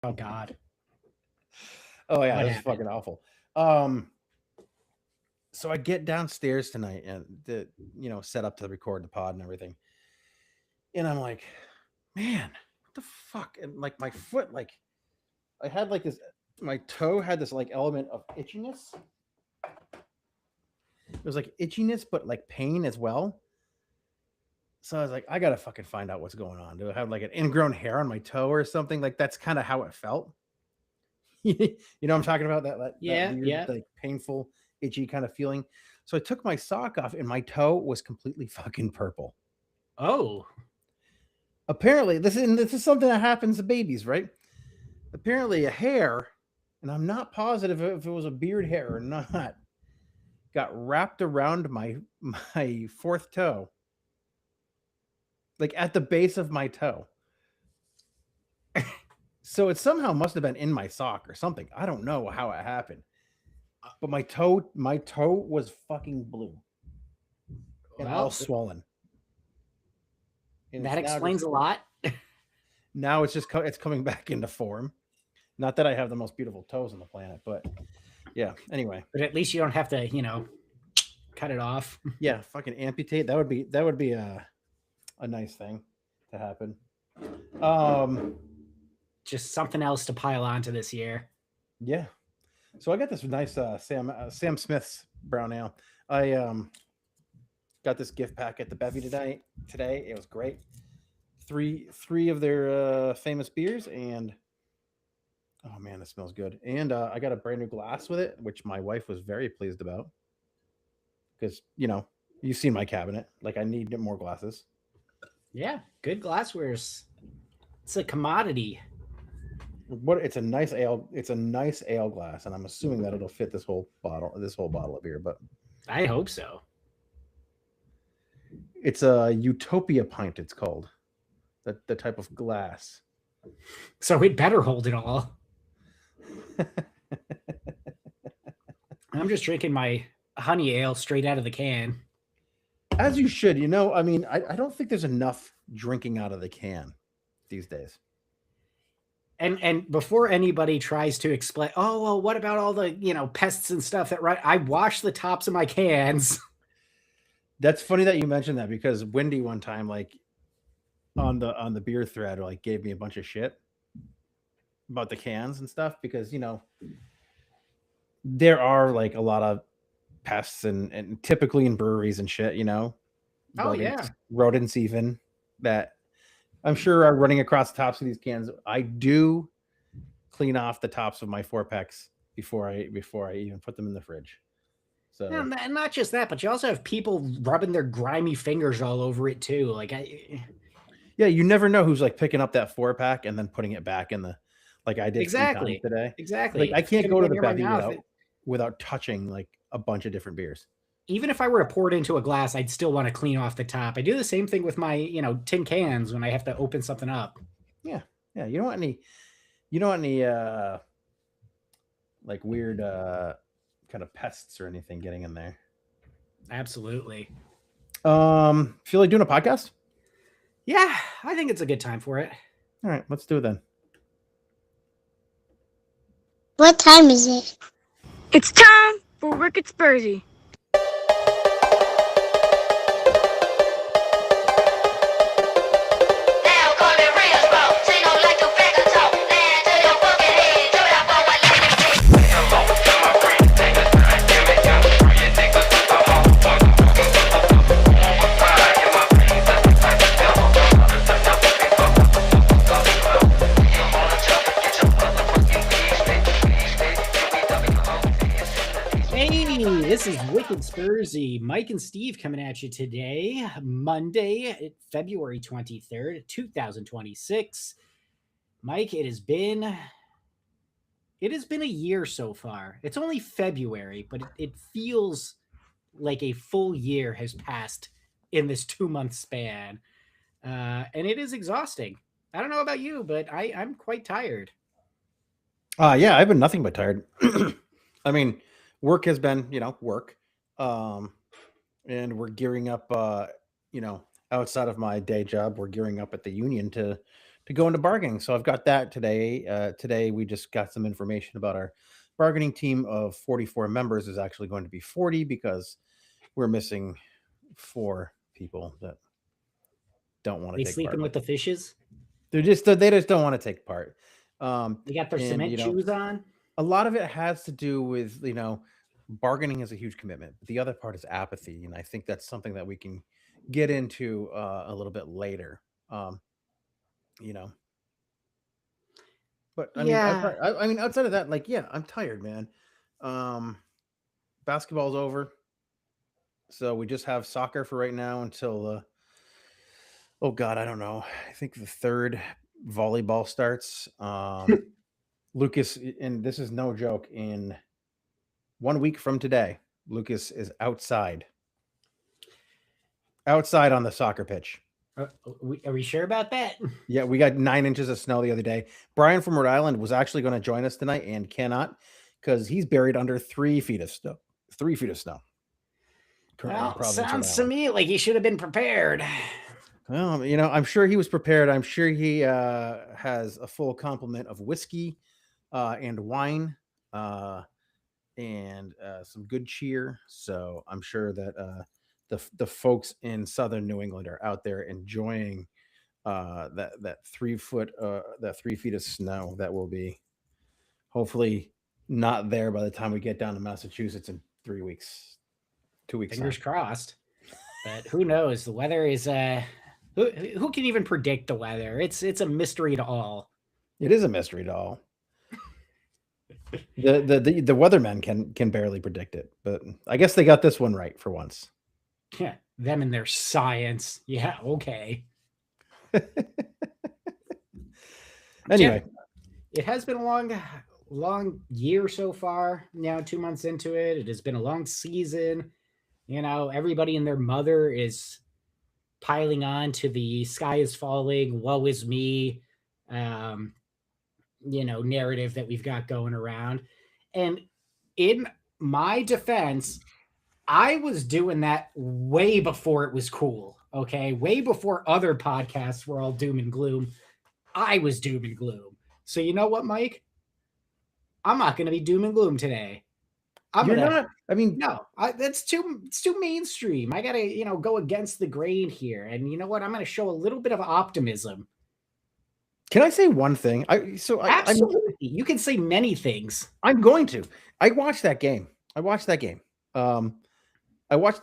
Oh God. Oh yeah, What this is happened? fucking awful. Um, so I get downstairs tonight and set up to record the pod and everything, and I'm like, man, what the fuck? And like my foot, like I had like this, my toe had this like element of itchiness. It was like itchiness, but like pain as well. So I was like, I gotta fucking find out what's going on. Do I have like an ingrown hair on my toe or something? Like that's kind of how it felt. You know what I'm talking about? That Yeah, weird, yeah. like painful, itchy kind of feeling. So I took my sock off and my toe was completely fucking purple. Oh, Apparently, this is something that happens to babies, right? Apparently, a hair, and I'm not positive if it was a beard hair or not, got wrapped around my fourth toe, like at the base of my toe. So it somehow must have been in my sock or something. I don't know how it happened, but my toe was fucking blue and all well, swollen, and that it's explains a lot. now it's coming back into form. Not that I have the most beautiful toes on the planet, but yeah. Anyway, But at least you don't have to, cut it off. yeah, fucking amputate. That would be a nice thing to happen. Um, Just something else to pile onto this year. yeah. So I got this nice Sam Smith's brown ale. I got this gift pack at the bevy today. Today it was great. Three of their famous beers, and oh man, it smells good. And I got a brand new glass with it, which my wife was very pleased about because you've seen my cabinet. Like I need more glasses. Yeah, good glasswares. It's a commodity. What it's a nice ale. It's a nice ale glass, and I'm assuming that it'll fit this whole bottle of beer. But I hope so. it's a Utopia pint. It's called the type of glass. So it better hold it all. I'm just drinking my honey ale straight out of the can. As you should. I mean, I don't think there's enough drinking out of the can these days. And before anybody tries to explain, oh well, what about all the pests and stuff that right? I wash the tops of my cans. That's funny that you mentioned that because Wendy one time, like on the beer thread, like gave me a bunch of shit about the cans and stuff because there are like a lot of pests and typically in breweries and shit, Oh yeah, rodents even that I'm sure are running across the tops of these cans. I do clean off the tops of my four packs before I even put them in the fridge. So and not just that, but you also have people rubbing their grimy fingers all over it too. yeah, you never know who's like picking up that four pack and then putting it back in the like I did 3 times exactly, today. exactly. Like I If it's can't gonna go go to the near my bevy mouth, without touching like a bunch of different beers. even if I were to pour it into a glass, I'd still want to clean off the top. I do the same thing with my tin cans when I have to open something up. Yeah. Yeah. You don't want any like weird kind of pests or anything getting in there. Absolutely. Feel like doing a podcast? Yeah, I think it's a good time for it. All right, let's do it then. What time is it? It's time for Wicked Spursy. This is Wicked Spursy. Mike and Steve coming at you today, Monday, February 23rd, 2026. Mike, it has been a year so far. It's only February, but it feels like a full year has passed in this 2-month span. And it is exhausting. I don't know about you, but I'm quite tired. Yeah, I've been nothing but tired. I mean, work has been, work. And we're gearing up, outside of my day job, we're gearing up at the union to to go into bargaining. So I've got that today. Today we just got some information about our bargaining team of 44 members is actually going to be 40 because we're missing 4 people that don't want to They take sleeping part. with the fishes? They just don't want to take part. They got their And cement shoes on. a lot of it has to do with bargaining is a huge commitment. But the other part is apathy, and I think that's something that we can get into a little bit later. You know, but I mean, Yeah. outside of that, like, yeah, I'm tired, man. Basketball's over, so we just have soccer for right now until oh god, I don't know. I think the third volleyball starts. Lucas, and this is no joke. In 1 week from today, Lucas is outside on the soccer pitch. Are we sure about that? Yeah, we got 9 inches of snow the other day. Brian from Rhode Island was actually going to join us tonight and cannot because he's buried under 3 feet of snow. 3 feet of snow. Well, sounds to me like he should have been prepared. Well, I'm sure he was prepared. I'm sure he has a full complement of whiskey and wine and some good cheer. So I'm sure that the folks in southern New England are out there enjoying that 3 feet of snow that will be hopefully not there by the time we get down to Massachusetts in 3 weeks, 2 weeks. Fingers crossed. But who knows? The weather is who can even predict the weather? It's a mystery to all. It is a mystery to all. The weathermen can barely predict it, but I guess they got this one right for once. Yeah, them and their science. Yeah, okay. Anyway, Jeff, it has been a long year so far. Now 2 months into it, it has been a long season. Everybody and their mother is piling on to the sky is falling, woe is me, narrative that we've got going around. And in my defense, I was doing that way before it was cool. Okay. Way before other podcasts were all doom and gloom. I was doom and gloom. So you know what, Mike? I'm not going to be doom and gloom today. not. I mean, no, it's too mainstream. I got to, go against the grain here. And you know what? I'm going to show a little bit of optimism. Can I say one thing? Absolutely. You can say many things. I'm going to. I watched that game. I watched the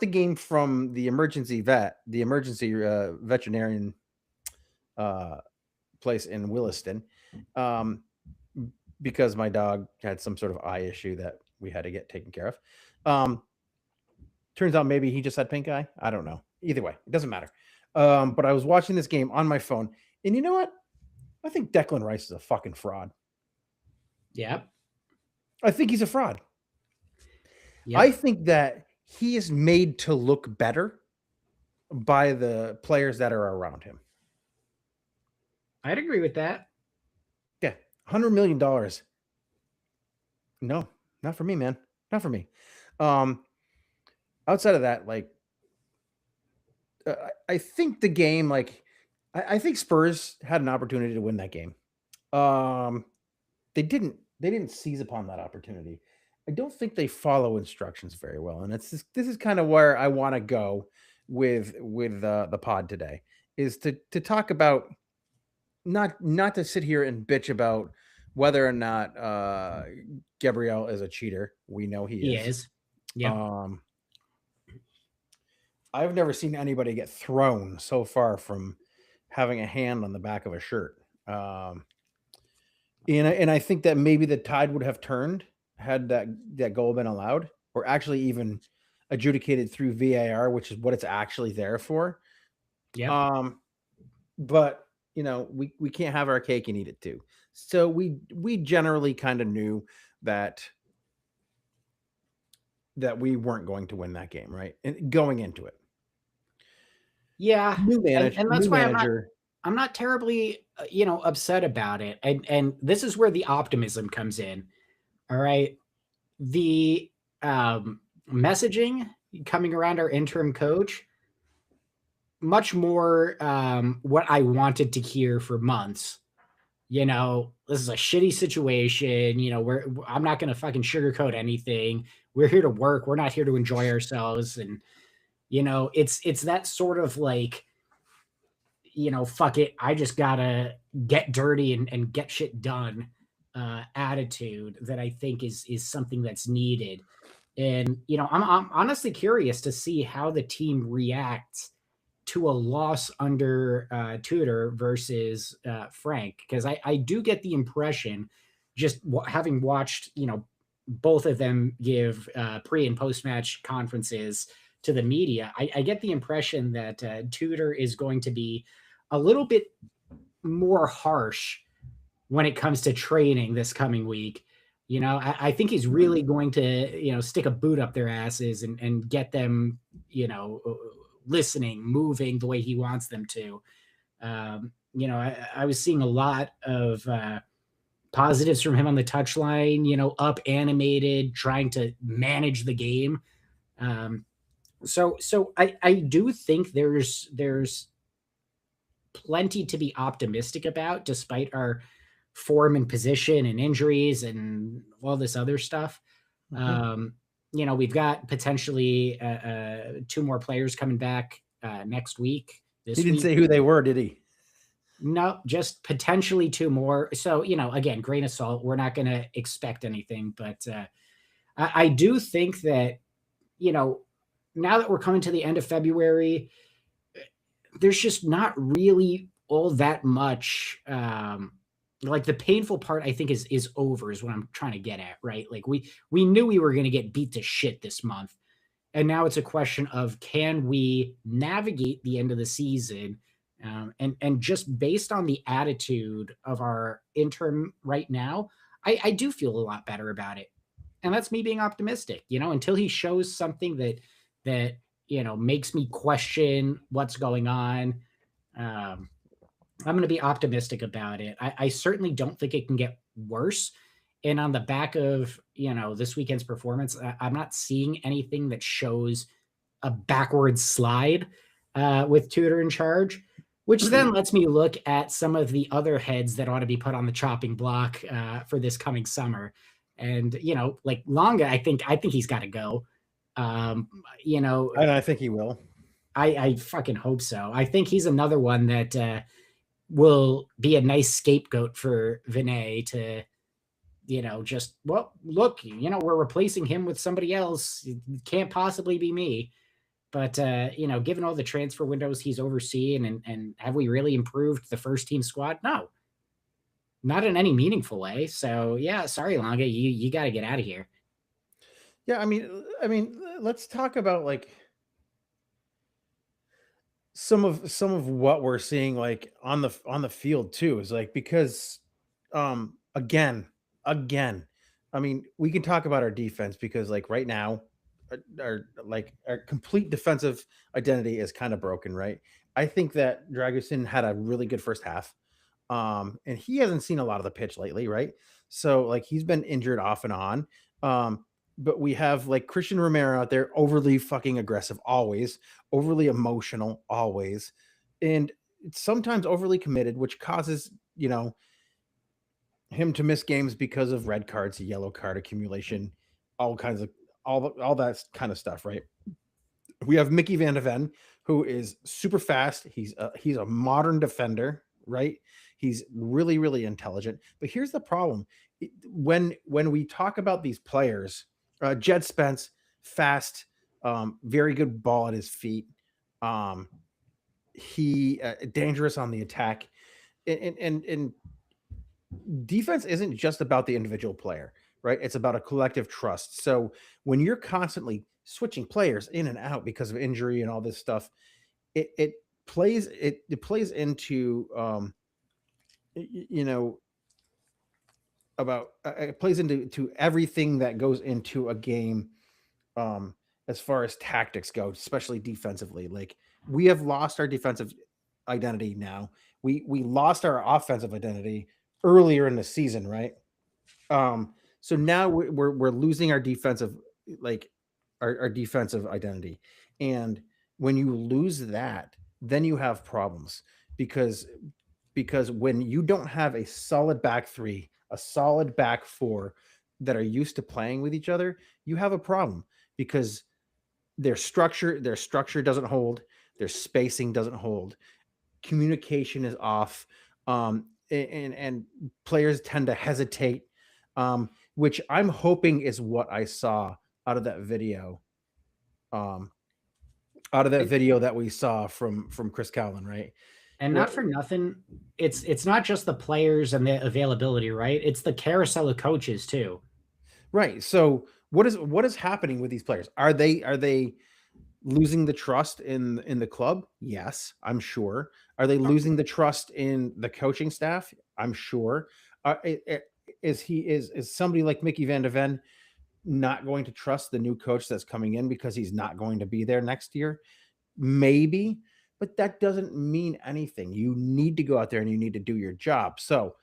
game from the emergency veterinarian place in Williston, because my dog had some sort of eye issue that we had to get taken care of. Turns out maybe he just had pink eye. I don't know. Either way, it doesn't matter. But I was watching this game on my phone, and you know what? I think Declan Rice is a fucking fraud. Yep. I think he's a fraud. Yep. I think that he is made to look better by the players that are around him. I'd agree with that. Yeah. $100 million. No, not for me, man. Not for me. Outside of that, I think the game, I think Spurs had an opportunity to win that game. They didn't seize upon that opportunity. I don't think they follow instructions very well, and this is kind of where I want to go with the pod today, is to talk about not to sit here and bitch about whether or not Gabriel is a cheater. We know he is. Yeah. I've never seen anybody get thrown so far from having a hand on the back of a shirt. And I think that maybe the tide would have turned had that goal been allowed, or actually even adjudicated through VAR, which is what it's actually there for. Yeah. But we can't have our cake and eat it too. So we generally kind of knew that we weren't going to win that game, right? And going into it. Yeah. New manager, and that's new why manager. I'm not terribly, upset about it. And this is where the optimism comes in. All right. The messaging coming around our interim coach, much more what I wanted to hear for months. This is a shitty situation. I'm not going to fucking sugarcoat anything. We're here to work. We're not here to enjoy ourselves. And it's that sort of like, fuck it. I just gotta get dirty and get shit done attitude that I think is something that's needed. And I'm honestly curious to see how the team reacts to a loss under Tudor versus Frank, because I do get the impression, just having watched both of them give pre and post match conferences to the media, I get the impression that Tudor is going to be a little bit more harsh when it comes to training this coming week. I think he's really going to, stick a boot up their asses and get them, listening, moving the way he wants them to. I was seeing a lot of positives from him on the touchline, up animated, trying to manage the game. So I do think there's plenty to be optimistic about, despite our form and position and injuries and all this other stuff. We've got potentially two more players coming back next week. He didn't say who they were, did he? No, just potentially two more. So, again, grain of salt. We're not going to expect anything, but I do think that, now that we're coming to the end of February, there's just not really all that much. Like the painful part, I think is over, is what I'm trying to get at, right? Like we knew we were going to get beat to shit this month, and now it's a question of, can we navigate the end of the season, and just based on the attitude of our interim right now, I do feel a lot better about it, and that's me being optimistic. Until he shows something that makes me question what's going on. I'm going to be optimistic about it. I certainly don't think it can get worse. And on the back of, this weekend's performance, I'm not seeing anything that shows a backward slide with Tudor in charge, which then lets me look at some of the other heads that ought to be put on the chopping block for this coming summer. And, like Longa, I think he's got to go. And I think he will. I fucking hope so. I think he's another one that will be a nice scapegoat for Vinay to, just, well, look, we're replacing him with somebody else. It can't possibly be me. But, given all the transfer windows he's overseeing, and have we really improved the first team squad? No, not in any meaningful way. So, yeah, sorry, Longa, you got to get out of here. Yeah, I mean, let's talk about like some of what we're seeing like on the field too, is like, because again, I mean, we can talk about our defense, because like right now our complete defensive identity is kind of broken, right? I think that Dragusin had a really good first half. And he hasn't seen a lot of the pitch lately, right? So like he's been injured off and on. But we have like Christian Romero out there, overly fucking aggressive, always overly emotional, always, and sometimes overly committed, which causes him to miss games because of red cards, yellow card accumulation, all kinds of all that kind of stuff, right? We have Mickey Van de Ven, who is super fast. He's a modern defender, right? He's really, really intelligent. But here's the problem: when we talk about these players, Jed Spence, fast, very good ball at his feet. He dangerous on the attack, and defense isn't just about the individual player, right? It's about a collective trust. So when you're constantly switching players in and out because of injury and all this stuff, it plays into about it plays into everything that goes into a game, as far as tactics go, especially defensively. Like, we have lost our defensive identity now. We lost our offensive identity earlier in the season, right? So now we're losing our defensive, like our defensive identity. And when you lose that, then you have problems because when you don't have a solid back three, a solid back four that are used to playing with each other, you have a problem because their structure doesn't hold, their spacing doesn't hold, communication is off, and players tend to hesitate, which I'm hoping is what I saw out of that video. Um, Out of that And, video that we saw from Chris Callen, right? and not What for nothing, it's not just the players and the availability, right? It's the carousel of coaches too. right. So what is happening with these players? Are they losing the trust in the club? Yes, I'm sure. Are they losing the trust in the coaching staff? I'm sure. Is somebody like Mickey Van de Ven not going to trust the new coach that's coming in because he's not going to be there next year? Maybe, but that doesn't mean anything. You need to go out there and you need to do your job. So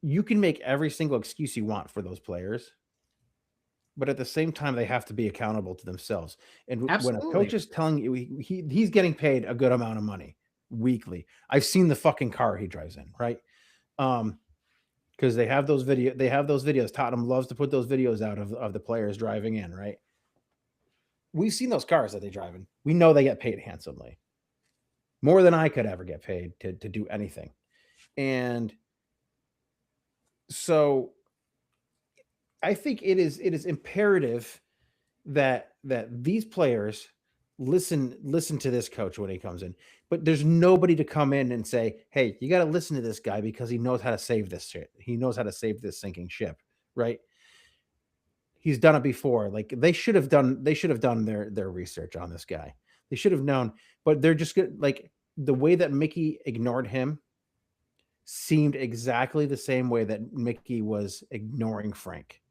you can make every single excuse you want for those players, but at the same time, they have to be accountable to themselves. And when a coach Absolutely. is telling you he's getting paid a good amount of money weekly, I've seen the fucking car he drives in, right? Because they have those videos. Tottenham loves to put those videos out of the players driving in, right? We've seen those cars that they drive in. We know they get paid handsomely, more than I could ever get paid to do anything. And so I think it is imperative that these players listen to this coach when he comes in. But there's nobody to come in and say, "Hey, you got to listen to this guy because he knows how to save this shit. He knows how to save this sinking ship." Right? He's done it before. Like they should have done their research on this guy. They should have known, but they're just good. Like the way that Mickey ignored him seemed exactly the same way that Mickey was ignoring Frank.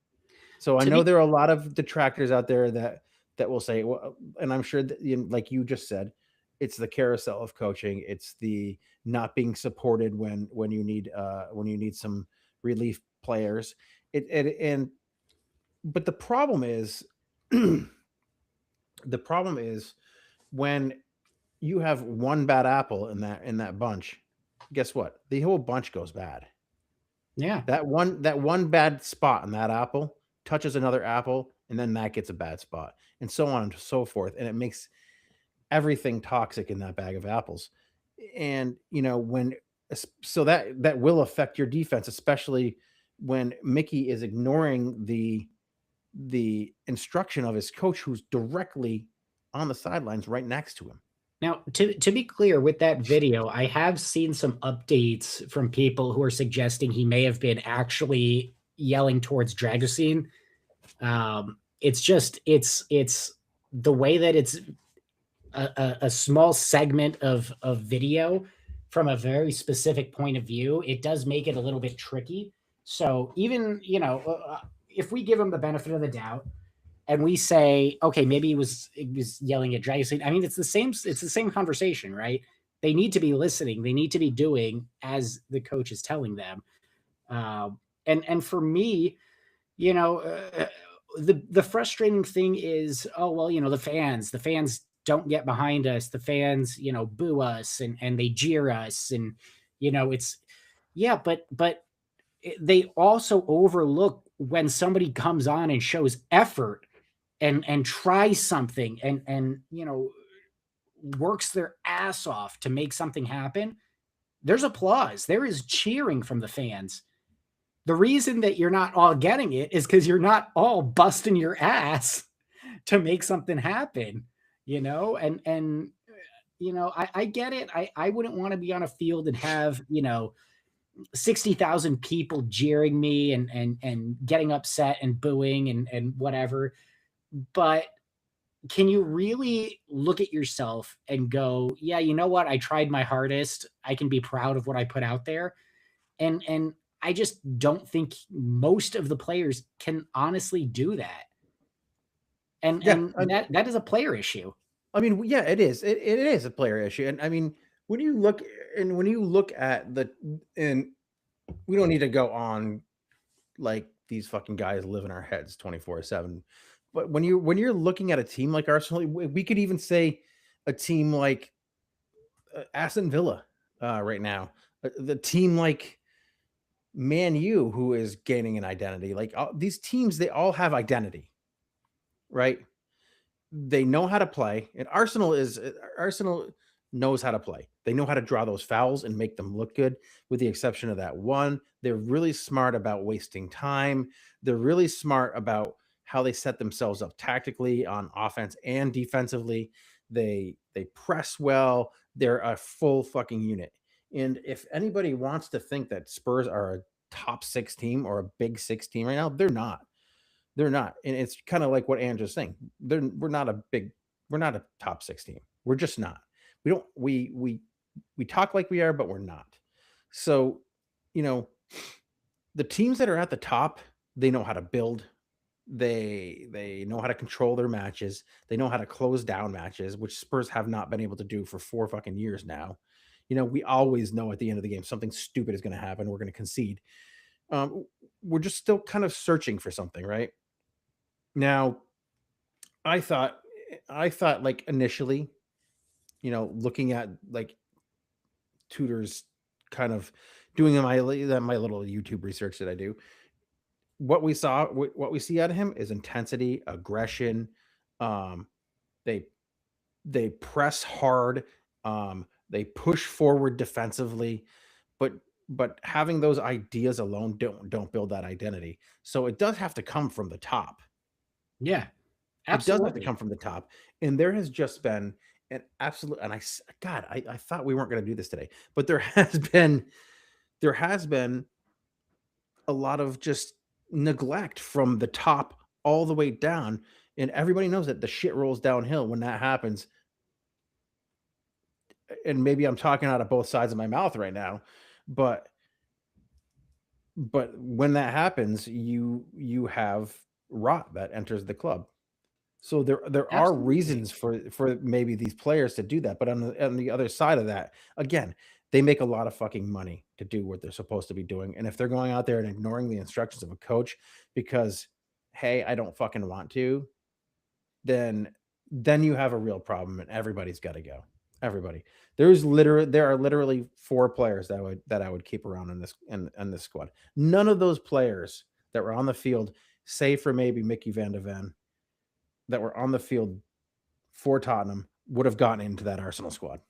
So I To know be there are a lot of detractors out there that will say, well, and I'm sure that, like you just said, it's the carousel of coaching. It's the not being supported when you need some relief players. And but the problem is the problem is when you have one bad apple in that bunch, guess what? The whole bunch goes bad. Yeah. That one bad spot in that apple touches another apple, and then that gets a bad spot, and so on and so forth, and it makes everything toxic in that bag of apples. And when so that will affect your defense, especially when Mickey is ignoring the instruction of his coach, who's directly on the sidelines right next to him. Now, to be clear, with that video, I have seen some updates from people who are suggesting he may have been actually yelling towards Dragosine. It's just it's the way that it's a small segment of video from a very specific point of view. It does make it a little bit tricky. So even if we give him the benefit of the doubt, and we say, okay, maybe he was yelling at Dragon. I mean, it's the same conversation, right? They need to be listening. They need to be doing as the coach is telling them. And for me, you know, the frustrating thing is, oh well, the fans don't get behind us. The fans, boo us and they jeer us, and it's yeah, but they also overlook when somebody comes on and shows effort and tries something and works their ass off to make something happen. There's applause, there is cheering from the fans. The reason that you're not all getting it is because you're not all busting your ass to make something happen, and I get it. I wouldn't want to be on a field and have 60,000 people jeering me and getting upset and booing and whatever. But can you really look at yourself and go, yeah, you know what? I tried my hardest. I can be proud of what I put out there. And I just don't think most of the players can honestly do that. And Yeah, and that is a player issue. I mean, yeah, it is. It is a player issue, and I mean, when you look at and we don't need to go on like these fucking guys live in our heads 24/7. But when you're looking at a team like Arsenal, we could even say a team like Aston Villa right now, the team like Man U, who is gaining an identity. Like these teams, they all have identity, right? They know how to play, and Arsenal knows how to play. They know how to draw those fouls and make them look good, with the exception of that one. They're really smart about wasting time. They're really smart about how they set themselves up tactically on offense and defensively. They press well. They're a full fucking unit. And if anybody wants to think that Spurs are a top 6 team or a big 6 team right now, they're not. They're not. And it's kind of like what Andrew's saying. We're not a top 6 team. We're just not. We don't we talk like we are, but we're not. So, you know, the teams that are at the top, they know how to build. They know how to control their matches. They know how to close down matches, which Spurs have not been able to do for 4 fucking years now. We always know at the end of the game something stupid is going to happen. We're going to concede. We're just still kind of searching for something, right? Now, I thought like initially, looking at like Tudor's kind of doing my little YouTube research that I do, what we see out of him is intensity, aggression. Um, they press hard. They push forward defensively, but having those ideas alone don't build that identity. So it does have to come from the top. Yeah, It does have to absolutely. come from the top. And there has just been an absolute, and I thought we weren't going to do this today, but there has been a lot of just neglect from the top all the way down. And everybody knows that the shit rolls downhill when that happens. And maybe I'm talking out of both sides of my mouth right now, but when that happens, you have rot that enters the club. So there are Absolutely. reasons for maybe these players to do that, but on the other side of that, again, they make a lot of fucking money to do what they're supposed to be doing, and if they're going out there and ignoring the instructions of a coach because, hey, I don't fucking want to, then you have a real problem, and everybody's got to go. Everybody. There are literally 4 players that I would keep around in this squad. None of those players that were on the field, save for maybe Mickey Van de Ven, that were on the field for Tottenham would have gotten into that Arsenal squad.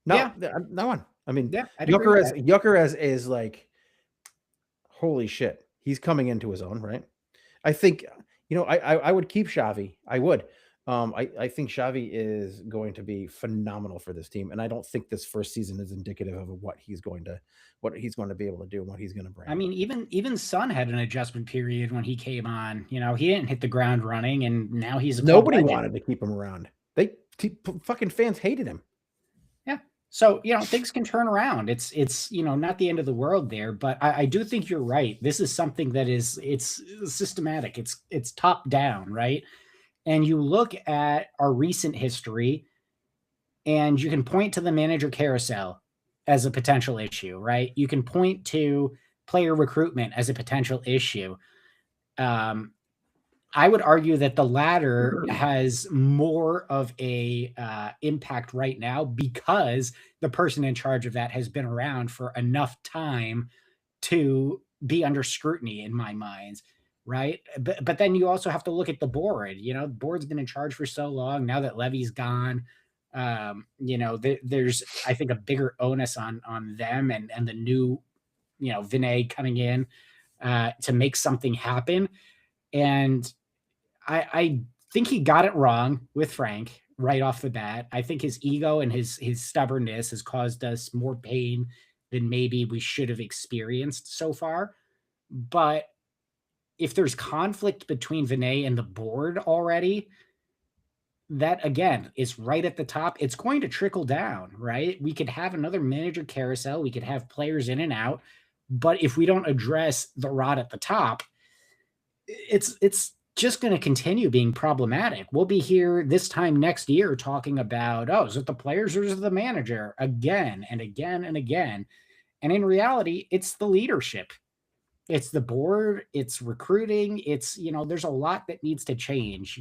No, Yeah, no one. I mean, yeah, I'd agree with that. Gyökeres is like, holy shit, he's coming into his own, right? I think, I would keep Xavi. I would. I think Xavi is going to be phenomenal for this team, and I don't think this first season is indicative of what he's going to be able to do and what he's going to bring. I mean, even Son had an adjustment period when he came on. He didn't hit the ground running, and now he's a club Nobody legend. wanted to keep him around. Fucking fans hated him. Yeah. So, things can turn around. It's not the end of the world there, but I do think you're right. This is something that it's systematic. It's top down, right? And you look at our recent history and you can point to the manager carousel as a potential issue, right? You can point to player recruitment as a potential issue. I would argue that the latter has more of a impact right now because the person in charge of that has been around for enough time to be under scrutiny in my mind, right? But then you also have to look at the board. The board's been in charge for so long now that Levy's gone. There's I think a bigger onus on them and the new Vinay coming in to make something happen. And I think he got it wrong with Frank right off the bat. I think his ego and his stubbornness has caused us more pain than maybe we should have experienced so far. But if there's conflict between Vinay and the board already, that again is right at the top. It's going to trickle down, right? We could have another manager carousel. We could have players in and out. But if we don't address the rot at the top, it's just going to continue being problematic. We'll be here this time next year talking about, oh, is it the players or is it the manager again and again and again? And in reality, it's the leadership. It's the board, it's recruiting, it's, there's a lot that needs to change.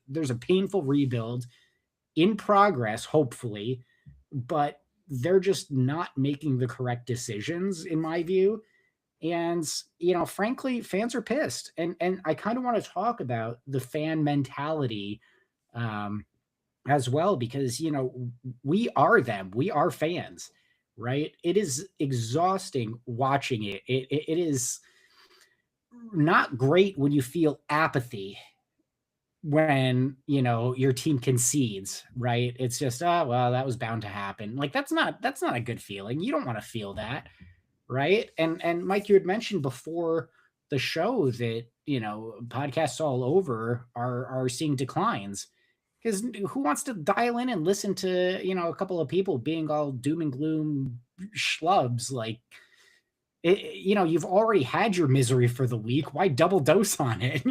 There's a painful rebuild in progress, hopefully, but they're just not making the correct decisions, in my view. And, frankly, fans are pissed. And I kind of want to talk about the fan mentality um, as well, because, we are them, we are fans, right? It is exhausting watching it. It is not great when you feel apathy when your team concedes, right? It's just, oh well, that was bound to happen. Like, that's not a good feeling. You don't want to feel that, right? And Mike, you had mentioned before the show that podcasts all over are seeing declines, because who wants to dial in and listen to a couple of people being all doom and gloom schlubs? Like, you've already had your misery for the week. Why double dose on it?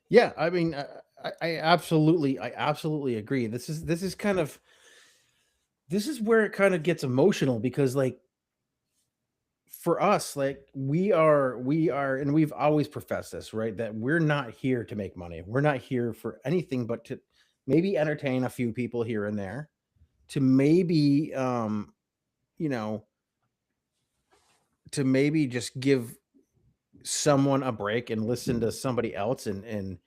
Yeah, I mean, I absolutely agree. This is where it kind of gets emotional because, like, for us, like, we are, and we've always professed this, right? That we're not here to make money. We're not here for anything but to maybe entertain a few people here and there, to maybe, you know, to maybe just give someone a break and listen to somebody else, and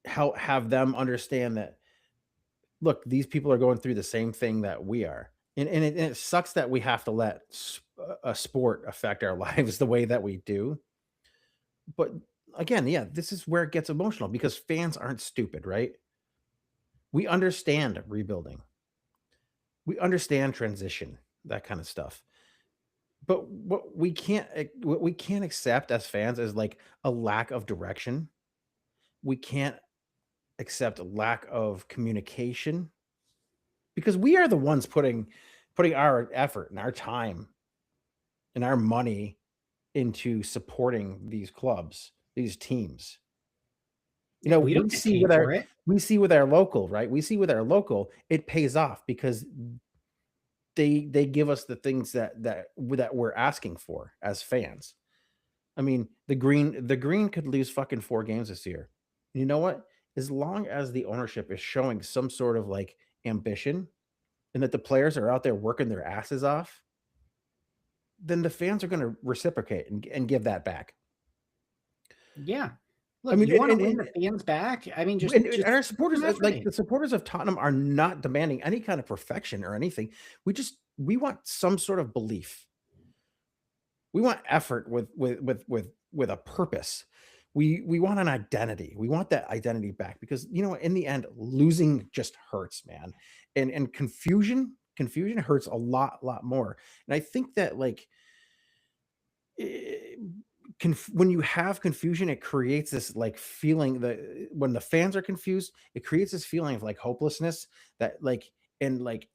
help have them understand that, look, these people are going through the same thing that we are. And it sucks that we have to let a sport affect our lives the way that we do. But again, yeah, this is where it gets emotional because fans aren't stupid, right? We understand rebuilding. We understand transition, that kind of stuff. But what we can't accept as fans is like a lack of direction. We can't accept a lack of communication because we are the ones putting our effort and our time and our money into supporting these clubs, these teams. You Yeah, know, we don't get paid for it. we see with our local, right? We see with our local, it pays off because they give us the things that we're asking for as fans. I mean, the green could lose fucking 4 games this year. You know what? As long as the ownership is showing some sort of like ambition and that the players are out there working their asses off, then the fans are going to reciprocate and give that back. Yeah. I Look, mean, you want to win the fans back? I mean, and just our put supporters, some effort like in. the supporters of Tottenham, are not demanding any kind of perfection or anything. We want some sort of belief. We want effort with a purpose. We want an identity. We want that identity back because in the end, losing just hurts, man. And confusion hurts a lot more. And I think that, like, eh, when you have confusion, it creates this like feeling that when the fans are confused, it creates this feeling of like hopelessness, that like, and like,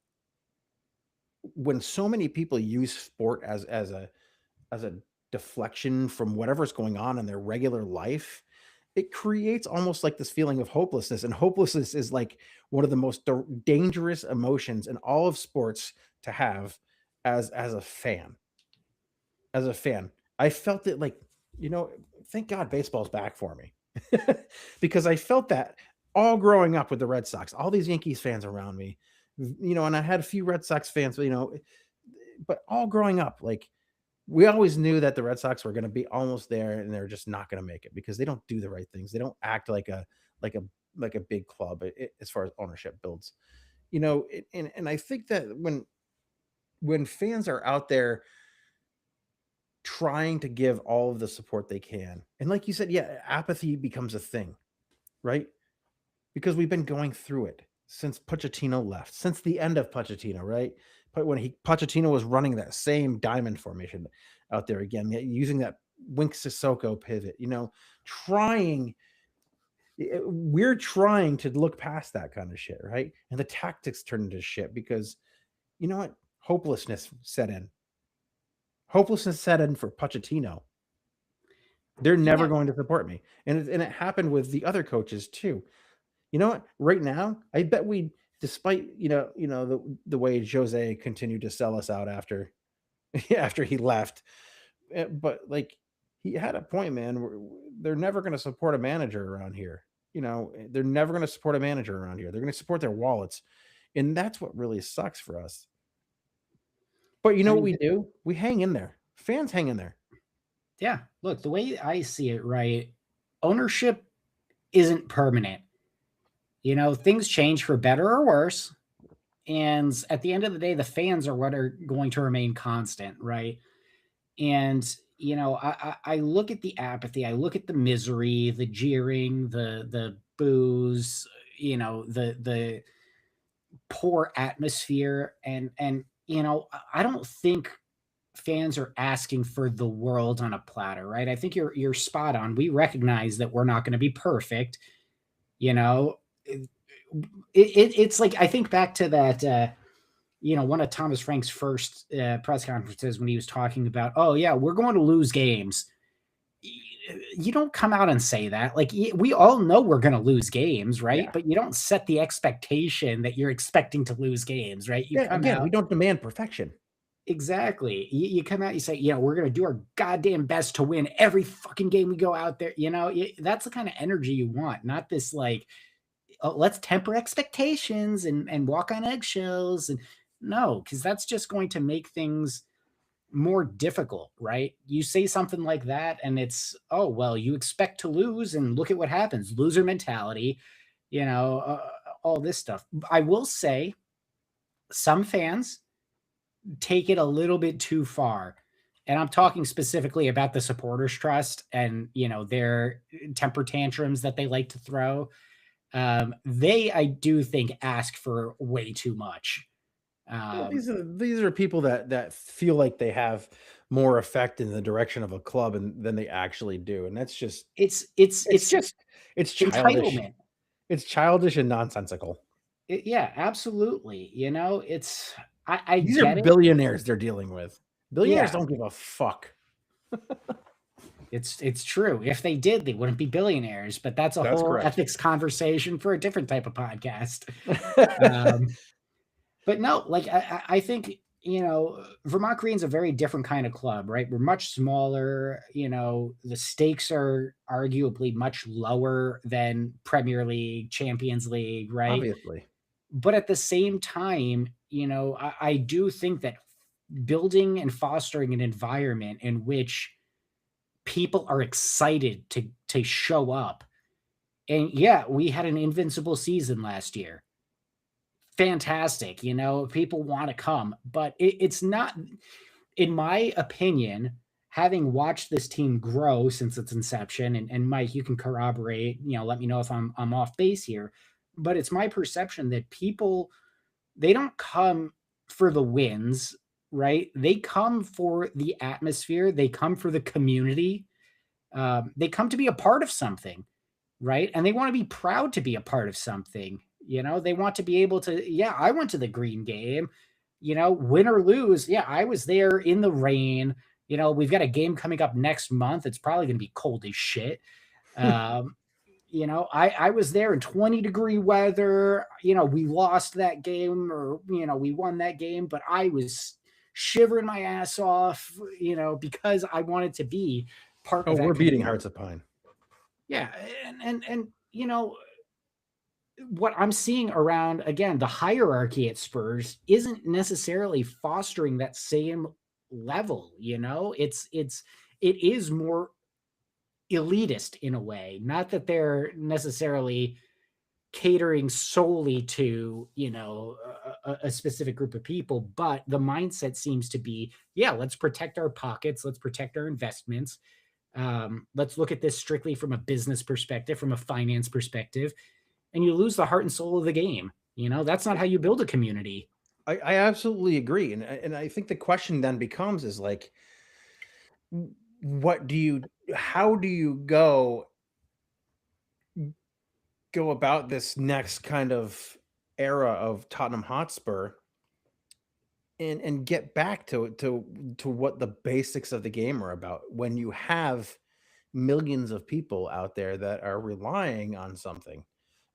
when so many people use sport as a deflection from whatever's going on in their regular life, it creates almost like this feeling of hopelessness. And hopelessness is like one of the most dangerous emotions in all of sports to have as a fan. As a fan, I felt it, like, you know, thank God baseball's back for me. Because I felt that all growing up with the Red Sox, all these Yankees fans around me, and I had a few Red Sox fans, but all growing up, like, we always knew that the Red Sox were going to be almost there and they're just not going to make it because they don't do the right things. They don't act like a like a big club, as far as ownership builds. And I think that when fans are out there trying to give all of the support they can, and like you said, yeah, apathy becomes a thing, right? Because we've been going through it since Pochettino left, since the end of Pochettino, right? But when Pochettino was running that same diamond formation out there again, using that Wink Sissoko pivot, trying, we're trying to look past that kind of shit, right? And the tactics turn into shit because you know what? Hopelessness set in. Hopelessness set in for Pochettino. They're never Yeah. going to support me, and it happened with the other coaches too. You know what? Right now, I bet despite the way Jose continued to sell us out after. after he left. But like he had a point, man. They're never going to support a manager around here. They're never going to support a manager around here. They're going to support their wallets, and that's what really sucks for us. But you know I what mean, we do? We hang in there. Fans hang in there. yeah, look, the way I see it, right? Ownership isn't permanent. Things change for better or worse. And at the end of the day, the fans are what are going to remain constant, right? And I look at the apathy, I look at the misery, the jeering, the booze, the poor atmosphere, and I don't think fans are asking for the world on a platter, right? I think you're spot on. We recognize that we're not going to be perfect, you know. It's like I think back to that one of Thomas Frank's first press conferences when he was talking about, oh yeah, we're going to lose games. You don't come out and say that. Like we all know we're going to lose games, right? Yeah. But you don't set the expectation that you're expecting to lose games, right? You Yeah. come Again, we out. don't demand perfection. Exactly. You come out, you say, we're going to do our goddamn best to win every fucking game we go out there. That's the kind of energy you want, not this like, oh, let's temper expectations and walk on eggshells. And no, because that's just going to make things more difficult, right? You say something like that, and it's, oh, well, you expect to lose, and look at what happens. Loser mentality, all this stuff. I will say some fans take it a little bit too far. And I'm talking specifically about the supporters trust and, their temper tantrums that they like to throw. They, I do think, ask for way too much. Well, Um, these are people that feel like they have more effect in the direction of a club than they actually do, and that's just it's it's it's it's just it's childish. entitlement. It's childish and nonsensical. Yeah, absolutely. I These are get it. billionaires they're dealing with. Billionaires Yeah, don't give a fuck. it's true. If they did, they wouldn't be billionaires. But that's a That's whole correct. ethics conversation for a different type of podcast. Um, but no, like I think Vermont Green's a very different kind of club, right? We're much smaller. The stakes are arguably much lower than Premier League, Champions League, right? Obviously. But at the same time, I do think that building and fostering an environment in which people are excited to show up. And yeah, we had an invincible season last year. Fantastic, people want to come, but it's not, in my opinion, having watched this team grow since its inception, and Mike, you can corroborate, let me know if I'm off base here, but it's my perception that people, they don't come for the wins, right? They come for the atmosphere, they come for the community, they come to be a part of something, right? And they want to be proud to be a part of something. They want to be able to, yeah, I went to the Green game, win or lose. Yeah, I was there in the rain. We've got a game coming up next month. It's probably going to be cold as shit. Um, I was there in 20-degree weather. We lost that game, or, we won that game, but I was shivering my ass off, because I wanted to be part Oh, of we're that beating community. Hearts of Pine. Yeah, and what I'm seeing around, again, the hierarchy at Spurs isn't necessarily fostering that same level. It is more elitist in a way. Not that they're necessarily catering solely to a specific group of people, but the mindset seems to be, yeah, let's protect our pockets, let's protect our investments. Let's look at this strictly from a business perspective, from a finance perspective, and you lose the heart and soul of the game. That's not how you build a community. I absolutely agree, and I think the question then becomes is like, how do you go about this next kind of era of Tottenham Hotspur and get back to what the basics of the game are about when you have millions of people out there that are relying on something,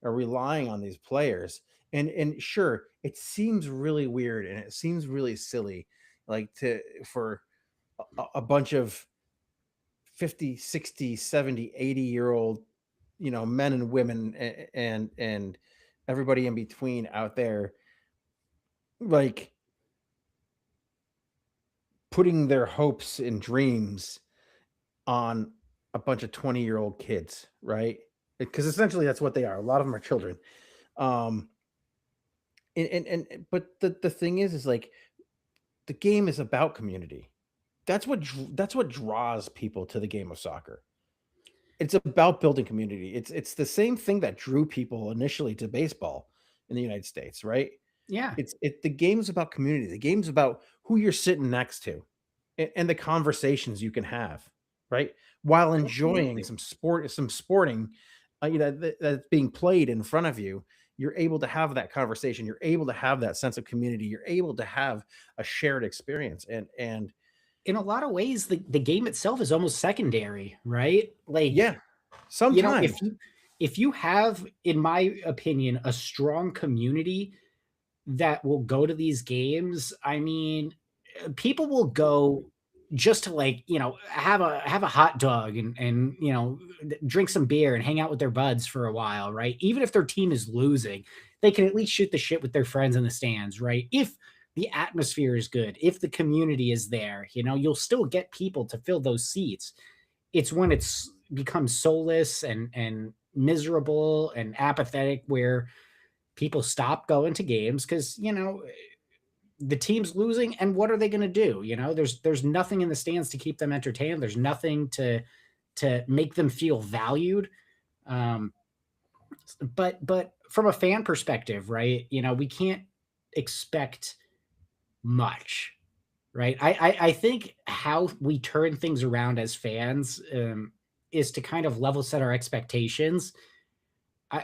are relying on these players. And sure, it seems really weird and it seems really silly like for a bunch of 50, 60, 70, 80-year-old, men and women and everybody in between out there, like putting their hopes and dreams on a bunch of 20-year-old kids, right? Because essentially that's what they are. A lot of them are children. Um, but the thing is like the game is about community. That's what draws people to the game of soccer. It's about building community. It's the same thing that drew people initially to baseball in the United States, right? Yeah. The game's about community. The game's about who you're sitting next to and the conversations you can have, right? While enjoying Absolutely. some sporting, that's being played in front of you. You're able to have that conversation. You're able to have that sense of community. You're able to have a shared experience. And In a lot of ways, the game itself is almost secondary, right? Like, yeah, sometimes, if you have, in my opinion, a strong community that will go to these games, I mean, people will go just to, like, have a hot dog and drink some beer and hang out with their buds for a while, right? Even if their team is losing, they can at least shoot the shit with their friends in the stands, right? If the atmosphere is good, if the community is there, you'll still get people to fill those seats. It's when it's become soulless and miserable and apathetic where people stop going to games because the team's losing, and what are they going to do? There's nothing in the stands to keep them entertained. There's nothing to make them feel valued. um but from a fan perspective, right, we can't expect much, right? I think how we turn things around as fans, is to kind of level set our expectations.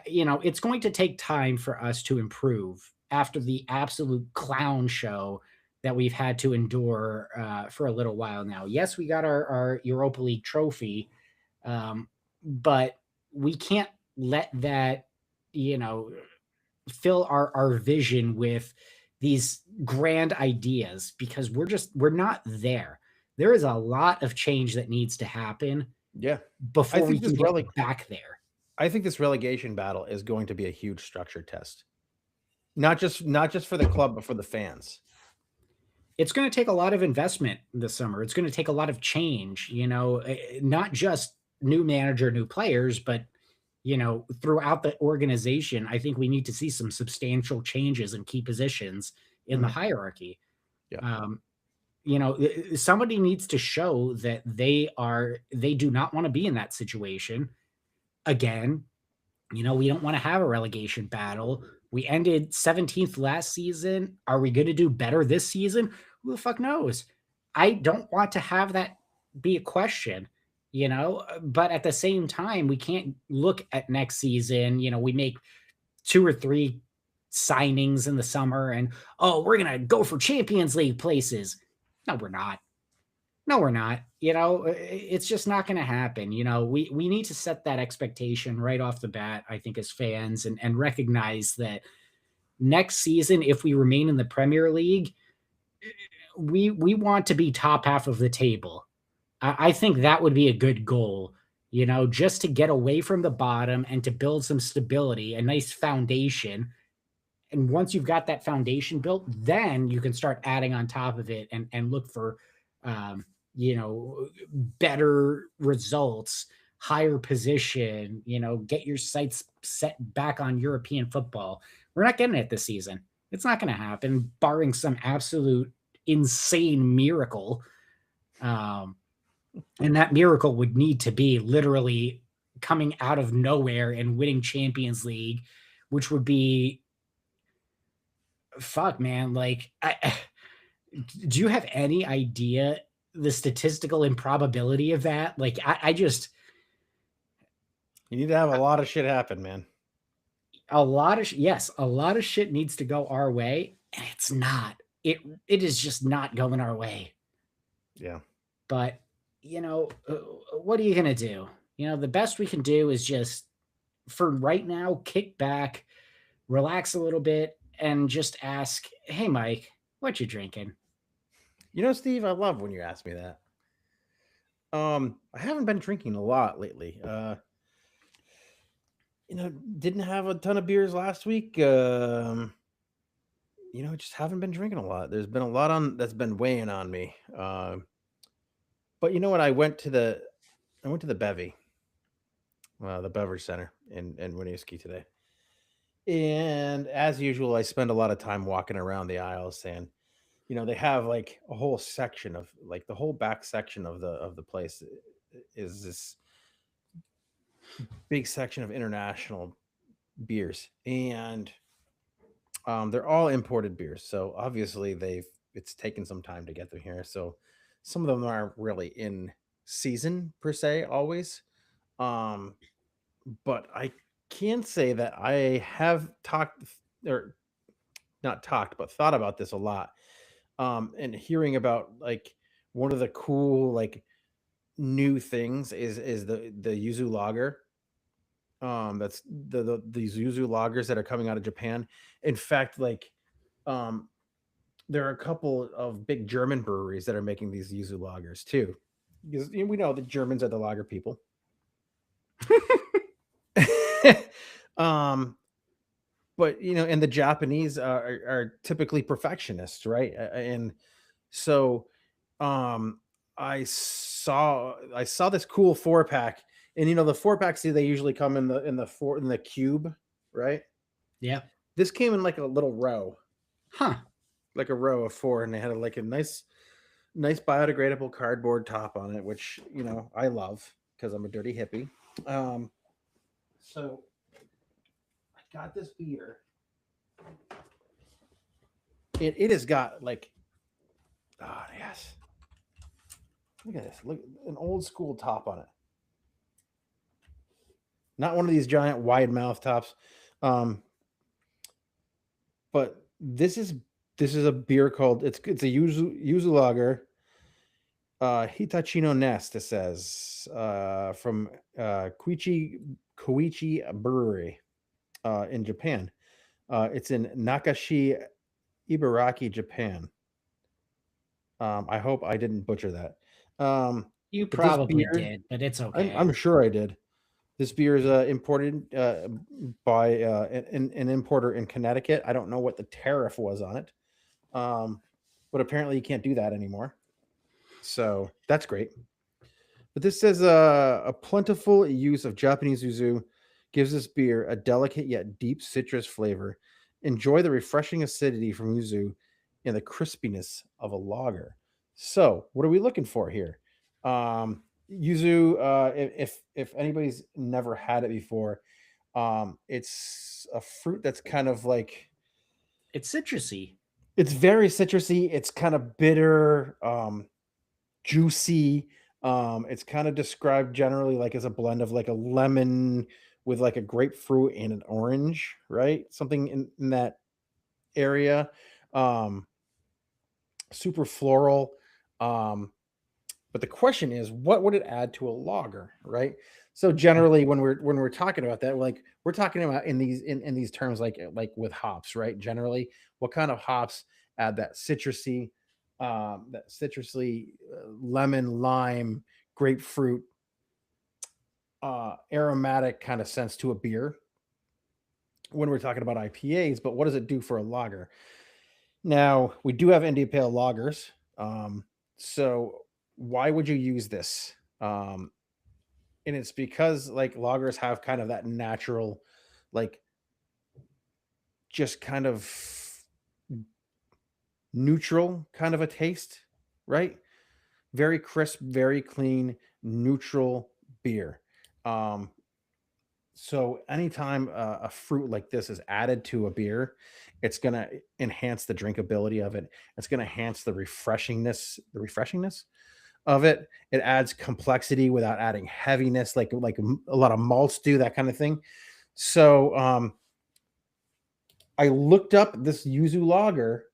It's going to take time for us to improve after the absolute clown show that we've had to endure for a little while now. Yes, we got our Europa League trophy, but we can't let that, you know, fill our vision with these grand ideas because we're not there. There is a lot of change that needs to happen yeah. I before we think can get back there. I think this relegation battle is going to be a huge structure test. Not just for the club, but for the fans. It's going to take a lot of investment this summer. It's going to take a lot of change, not just new manager, new players, but throughout the organization. I think we need to see some substantial changes in key positions in the Mhm. hierarchy. Yeah. Somebody needs to show that they do not want to be in that situation again. We don't want to have a relegation battle. We ended 17th last season. Are we going to do better this season? Who the fuck knows? I don't want to have that be a question, but at the same time, we can't look at next season. We make 2 or 3 signings in the summer and, oh, we're going to go for Champions League places. No, we're not. No, we're not. It's just not going to happen. We need to set that expectation right off the bat, I think, as fans, and recognize that next season, if we remain in the Premier League, we want to be top half of the table. I think that would be a good goal, just to get away from the bottom and to build some stability, a nice foundation. And once you've got that foundation built, then you can start adding on top of it and look for, um, better results, higher position, get your sights set back on European football. We're not getting it this season. It's not going to happen, barring some absolute insane miracle. Um, and that miracle would need to be literally coming out of nowhere and winning Champions League, which would be fuck, man. Like, do you have any idea the statistical improbability of that? Like, I just You need to have a lot of shit happen, man. a lot of yes, a lot of shit needs to go our way, and it's not. It is just not going our way. Yeah. But what are you gonna do? The best we can do is just, for right now, kick back, relax a little bit, and just ask, "Hey, Mike, what you drinking?" You know, Steve, I love when you ask me that. I haven't been drinking a lot lately. Didn't have a ton of beers last week. Just haven't been drinking a lot. There's been a lot on that's been weighing on me. But you know what? I went to the bevy, the beverage center in Winooski today. And as usual, I spend a lot of time walking around the aisles, and they have like a whole section of like the whole back section of the place is this big section of international beers, and they're all imported beers. So obviously it's taken some time to get them here. So some of them aren't really in season per se always. Um, but I can say that I have talked or not talked, but thought about this a lot. And hearing about like one of the cool like new things is the yuzu lager. That's these yuzu lagers that are coming out of Japan. In fact, like um there are a couple of big German breweries that are making these yuzu lagers too. Because we know the Germans are the lager people. um but and the Japanese are typically perfectionists, right? And so um I saw this cool 4-pack, and the 4-packs, they usually come in the cube, right? Yeah. This came in like a little row, Huh. like a row of 4, and they had like a nice biodegradable cardboard top on it, which I love because I'm a dirty hippie. So I got this beer. It has got like, oh yes, look at this, look, an old school top on it, not one of these giant wide mouth tops. um but this is a beer called, it's a yuzu lager, Hitachino Nest, it says, from Koichi Brewery in Japan. It's in Nakashi, Ibaraki, Japan. I hope I didn't butcher that. You But this probably beer, did, but it's okay. I'm sure I did. This beer is imported by an importer in Connecticut. I don't know what the tariff was on it, but apparently you can't do that anymore. So that's great. But this says a plentiful use of Japanese yuzu gives this beer a delicate yet deep citrus flavor. Enjoy the refreshing acidity from yuzu and the crispiness of a lager. So, what are we looking for here? Yuzu, if anybody's never had it before, it's a fruit that's kind of like, It's citrusy. it's very citrusy. It's kind of bitter. Juicy. It's kind of described generally like as a blend of like a lemon with like a grapefruit and an orange, right? Something in that area. Um, Super floral. Um, but the question is, what would it add to a lager, right? So generally, when we're talking about that, like we're talking about in these terms, like with hops, right? Generally, what kind of hops add that citrusy lemon, lime, grapefruit, aromatic kind of sense to a beer when we're talking about IPAs. But what does it do for a lager? Now we do have India Pale lagers, so why would you use this? And it's because like lagers have kind of that natural, like just kind of neutral kind of a taste, right? Very crisp, very clean, neutral beer. Um, so anytime a fruit like this is added to a beer, it's going to enhance the drinkability of it. It's going to enhance the refreshingness of it. It adds complexity without adding heaviness, like a lot of malts do, that kind of thing. So I looked up this yuzu lager,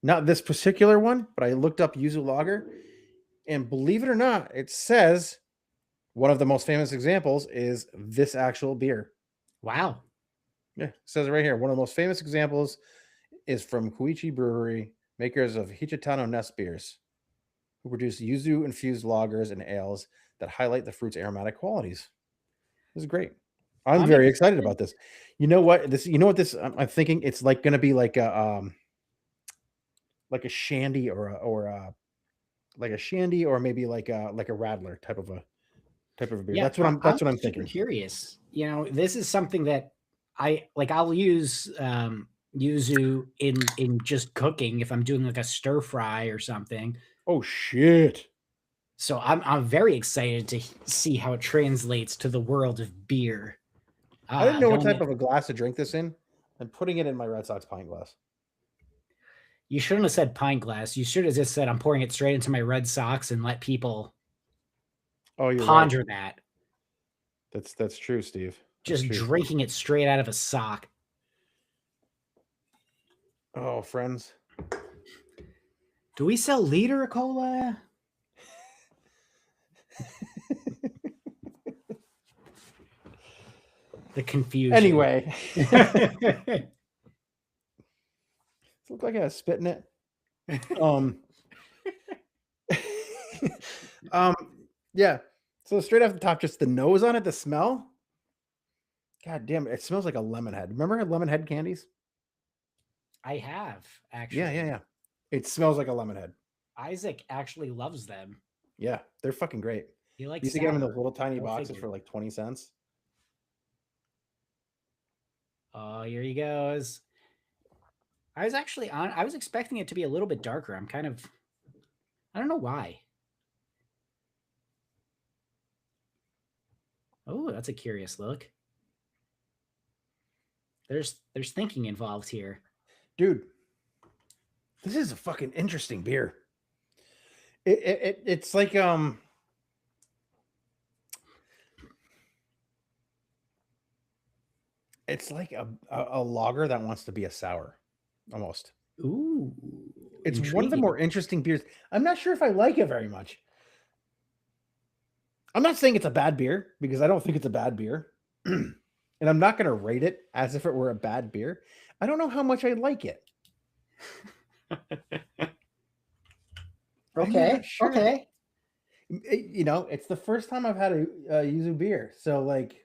not this particular one, but I looked up yuzu lager, and believe it or not, it says one of the most famous examples is this actual beer. Wow. Yeah, it says it right here. One of the most famous examples is from Koichi Brewery, makers of Hichitano Nest beers. who produce yuzu infused lagers and ales that highlight the fruit's aromatic qualities. This is great. I'm very excited about this. You know what? I'm thinking it's like going to be like a shandy or like a shandy or maybe like a radler type of a beer. Yeah, That's what I'm super thinking. curious. You know, this is something that I like. I'll use yuzu in just cooking if I'm doing like a stir fry or something. Oh shit. So I'm very excited to see how it translates to the world of beer. I didn't know what type Going of a glass to drink this in. I'm putting it in my Red Sox pint glass. You shouldn't have said pint glass. You should have just said I'm pouring it straight into my Red Sox and let people You're ponder right. that. That's true, Steve. Just drinking it straight out of a sock. Oh, friends. Do we sell liter cola? The confusion. Anyway. Look like I was spitting it. Yeah. So straight off the top, just the nose on it, the smell. God damn it. It smells like a lemon head. Remember lemon head candies? I have, actually. Yeah. It smells like a lemon head. Isaac actually loves them. Yeah, they're fucking great. He likes you used to get them in those little tiny boxes for like 20 cents. Oh, here he goes. I was expecting it to be a little bit darker. I don't know why. Oh, that's a curious look. There's thinking involved here. Dude, this is a fucking interesting beer. It's like it's like a lager that wants to be a sour, almost. Ooh, it's one of the more interesting beers. I'm not sure if I like it very much. I'm not saying it's a bad beer because I don't think it's a bad beer. And I'm not going to rate it as if it were a bad beer. I don't know how much I like it. Okay. Sure. Okay. You know, it's the first time I've had a yuzu beer. So like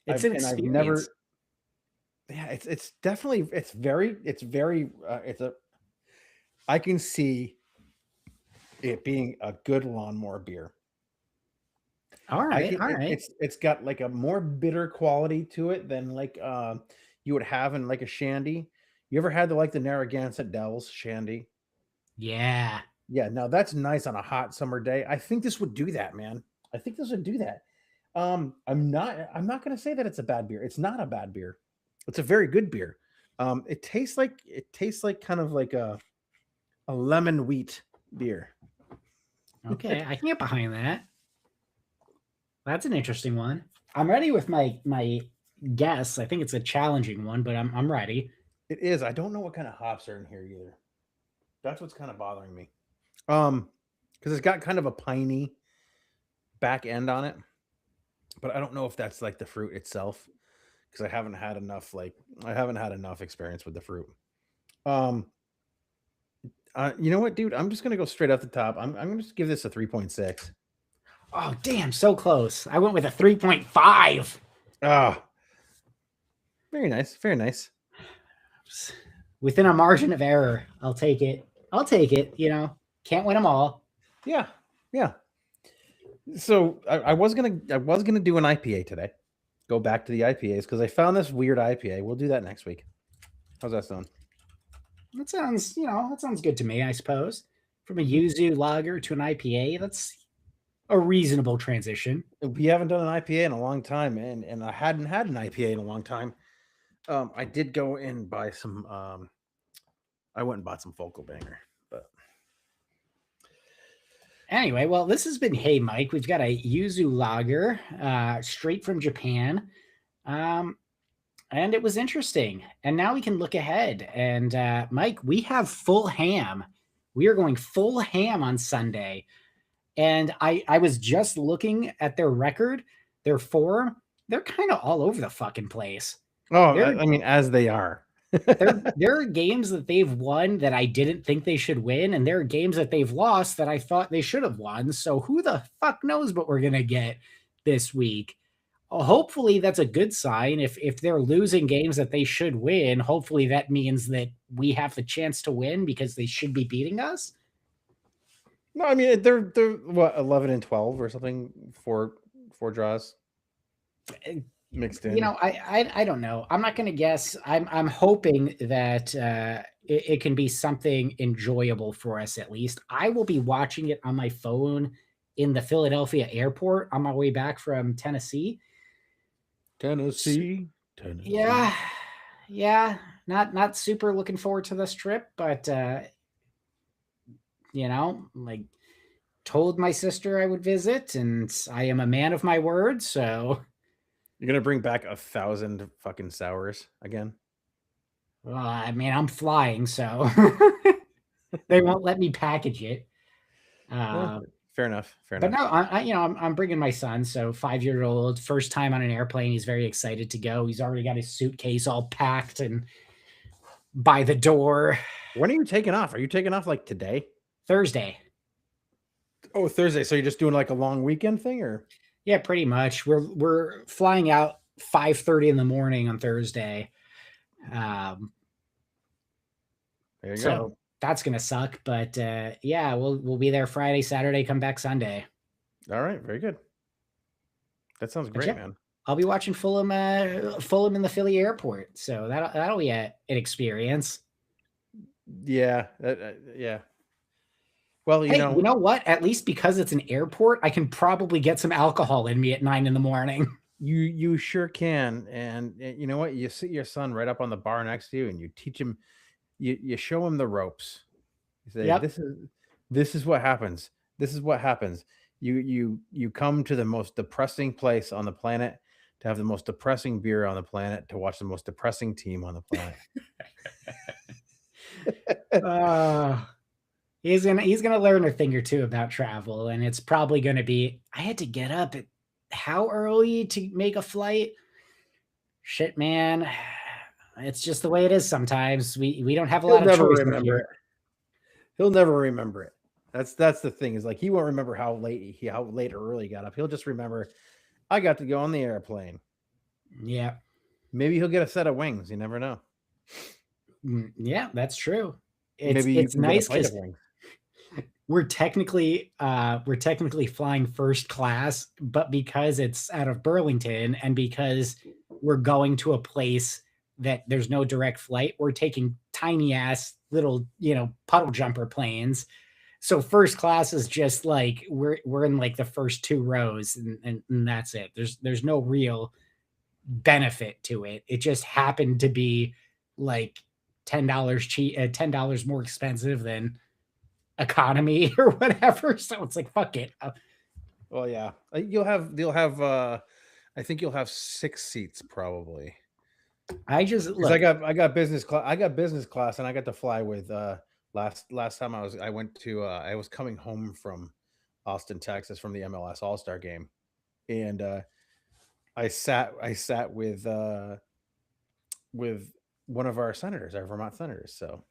it's an experience. It's definitely, I can see it being a good lawnmower beer. All right. It's got like a more bitter quality to it than like you would have in like a shandy. You ever had the Narragansett Dells shandy? Yeah. Now that's nice on a hot summer day. I think this would do that, man. I think this would do that. I'm not going to say that it's a bad beer. It's not a bad beer. It's a very good beer. It tastes like kind of like a lemon wheat beer. Okay, I can get behind that. That's an interesting one. I'm ready with my guess. I think it's a challenging one, but I'm ready. It is. I don't know what kind of hops are in here either. That's what's kind of bothering me. Because it's got kind of a piney back end on it, but I don't know if that's like the fruit itself, because I haven't had enough experience with the fruit. You know what, dude? I'm just gonna go straight off the top. I'm gonna just give this a 3.6. Oh, damn, so close. I went with a 3.5. Ah, very nice, very nice. Within a margin of error, I'll take it. You know, can't win them all. Yeah. So I was gonna do an IPA today. Go back to the IPAs because I found this weird IPA. We'll do that next week. How's that sound? That sounds good to me, I suppose. From a yuzu lager to an IPA, that's a reasonable transition. We haven't done an IPA in a long time, and I hadn't had an IPA in a long time. I did go and buy some. I went and bought some Focal Banger, but anyway, well, this has been Hey Mike. We've got a yuzu lager, straight from Japan, and it was interesting. And now we can look ahead. And Mike, we have full ham. We are going full ham on Sunday. And I was just looking at their record, their form. They're kind of all over the fucking place. I mean, as they are. There are games that they've won that I didn't think they should win, and there are games that they've lost that I thought they should have won. So who the fuck knows what we're gonna get this week? Hopefully that's a good sign. If they're losing games that they should win, hopefully that means that we have the chance to win because they should be beating us. No, I mean they're what 11-12 or something, four draws mixed in. You know, I don't know. I'm not going to guess. I'm hoping that it can be something enjoyable for us at least. I will be watching it on my phone in the Philadelphia airport on my way back from Tennessee. Tennessee. Yeah, yeah. Not super looking forward to this trip, but you know, like told my sister I would visit, and I am a man of my word, so. You're gonna bring back 1,000 fucking sours again? Well, I mean, I'm flying, so they won't let me package it. Fair enough. But no, I'm bringing my son, so 5-year-old, first time on an airplane. He's very excited to go. He's already got his suitcase all packed and by the door. When are you taking off? Are you taking off like today? Thursday. Oh, Thursday. So you're just doing like a long weekend thing, or? Yeah, pretty much. We're flying out 5:30 in the morning on Thursday. There you So go. that's gonna suck, but yeah, we'll be there Friday, Saturday, come back Sunday. All right, very good. That sounds great, yeah, man. I'll be watching Fulham in the Philly airport, so that'll be an experience. Yeah, yeah. Well, Hey, you know what? At least because it's an airport, I can probably get some alcohol in me at 9 a.m. you sure can. And you know what? You sit your son right up on the bar next to you, and you teach him. You show him the ropes. You say, Yep. This is what happens. This is what happens. You come to the most depressing place on the planet to have the most depressing beer on the planet to watch the most depressing team on the planet. He's gonna learn a thing or two about travel, and it's probably gonna be. I had to get up at how early to make a flight? Shit, man. It's just the way it is sometimes. We don't have a lot of choice remember it. He'll never remember it. That's the thing, is like he won't remember how late or early he got up. He'll just remember, I got to go on the airplane. Yeah. Maybe he'll get a set of wings. You never know. Yeah, that's true. It's nice because we're technically flying first class, but because it's out of Burlington and because we're going to a place that there's no direct flight, we're taking tiny ass little, puddle jumper planes. So first class is just like we're in like the first 2 rows and that's it. There's no real benefit to it. It just happened to be like $10 more expensive than economy or whatever. So it's like fuck it. Well, yeah, you'll have I think you'll have 6 seats probably. I got business class. I got business class, and I got to fly with last time I was coming home from Austin, Texas, from the MLS All-Star game, and I sat with one of our senators, our Vermont senators. So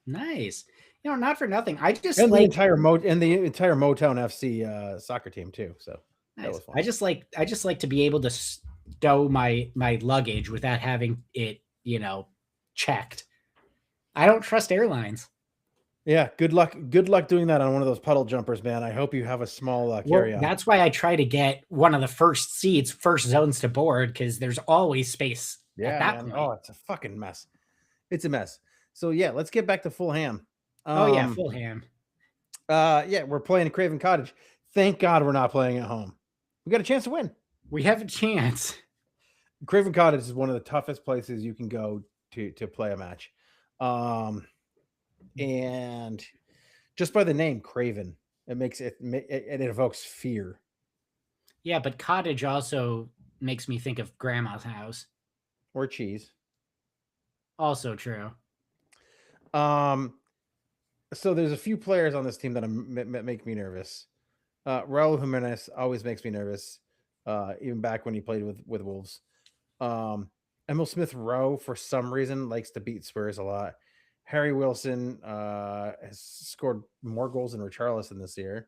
nice. Not for nothing. I just and the entire Motown FC soccer team too. So nice. That was fun. I just like to be able to stow my luggage without having it, checked. I don't trust airlines. Yeah, good luck doing that on one of those puddle jumpers, man. I hope you have a small carry-on. That's why I try to get one of the first zones to board, because there's always space at that point. Oh, it's a fucking mess. It's a mess. So yeah, let's get back to Fulham. Fulham. Yeah, we're playing at Craven Cottage. Thank God we're not playing at home. We got a chance to win. We have a chance. Craven Cottage is one of the toughest places you can go to play a match. And just by the name Craven, it evokes fear. Yeah, but cottage also makes me think of grandma's house. Or cheese. Also true. So there's a few players on this team that make me nervous. Raul Jimenez always makes me nervous, even back when he played with Wolves. And Emil Smith Rowe, for some reason, likes to beat Spurs a lot. Harry Wilson has scored more goals than Richarlison this year.